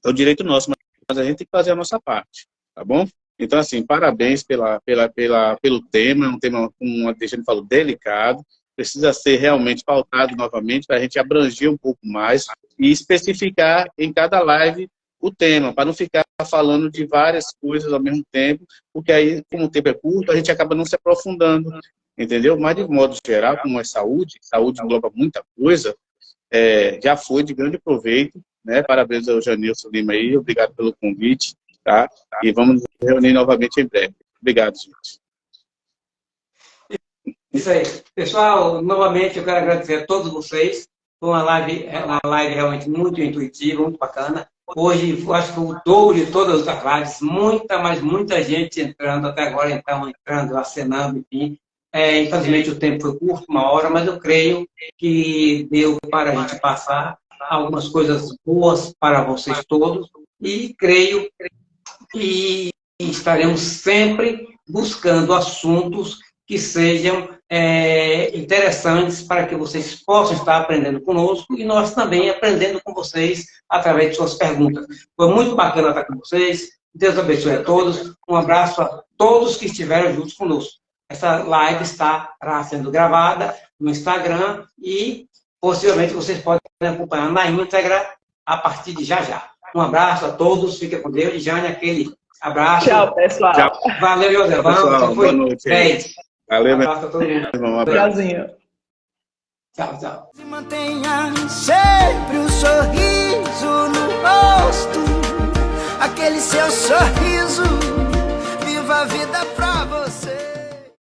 o direito nosso, mas a gente tem que fazer a nossa parte, tá bom? Então, assim, parabéns pelo tema, um tema, como a Deixane falou, delicado, precisa ser realmente pautado novamente para a gente abranger um pouco mais e especificar em cada live o tema, para não ficar falando de várias coisas ao mesmo tempo, porque aí, como o tempo é curto, a gente acaba não se aprofundando, entendeu? Mas, de modo geral, como é saúde, saúde engloba muita coisa, já foi de grande proveito, né? Parabéns ao Janilson Lima aí, obrigado pelo convite, tá? E vamos nos reunir novamente em breve. Obrigado, gente. Isso aí. Pessoal, novamente eu quero agradecer a todos vocês. Foi uma live realmente muito intuitiva, muito bacana. Hoje, eu acho que o dobro de todas as lives, muita gente entrando até agora, então, entrando, acenando, enfim. Infelizmente o tempo foi curto, 1 hora, mas eu creio que deu para a gente passar algumas coisas boas para vocês todos e creio que estaremos sempre buscando assuntos que sejam interessantes para que vocês possam estar aprendendo conosco e nós também aprendendo com vocês através de suas perguntas. Foi muito bacana estar com vocês. Deus abençoe a todos. Um abraço a todos que estiveram juntos conosco. Essa live estará sendo gravada no Instagram e, possivelmente, vocês podem acompanhar na íntegra a partir de já já. Um abraço a todos, fiquem com Deus. Jane, aquele abraço. Tchau, pessoal. Tchau. Valeu, José. Pessoal, boa noite. 10. Valeu, Um abraço a todo mundo. Um abraço. Tchauzinho. Tchau, tchau. Mantenha sempre um sorriso no rosto, aquele seu sorriso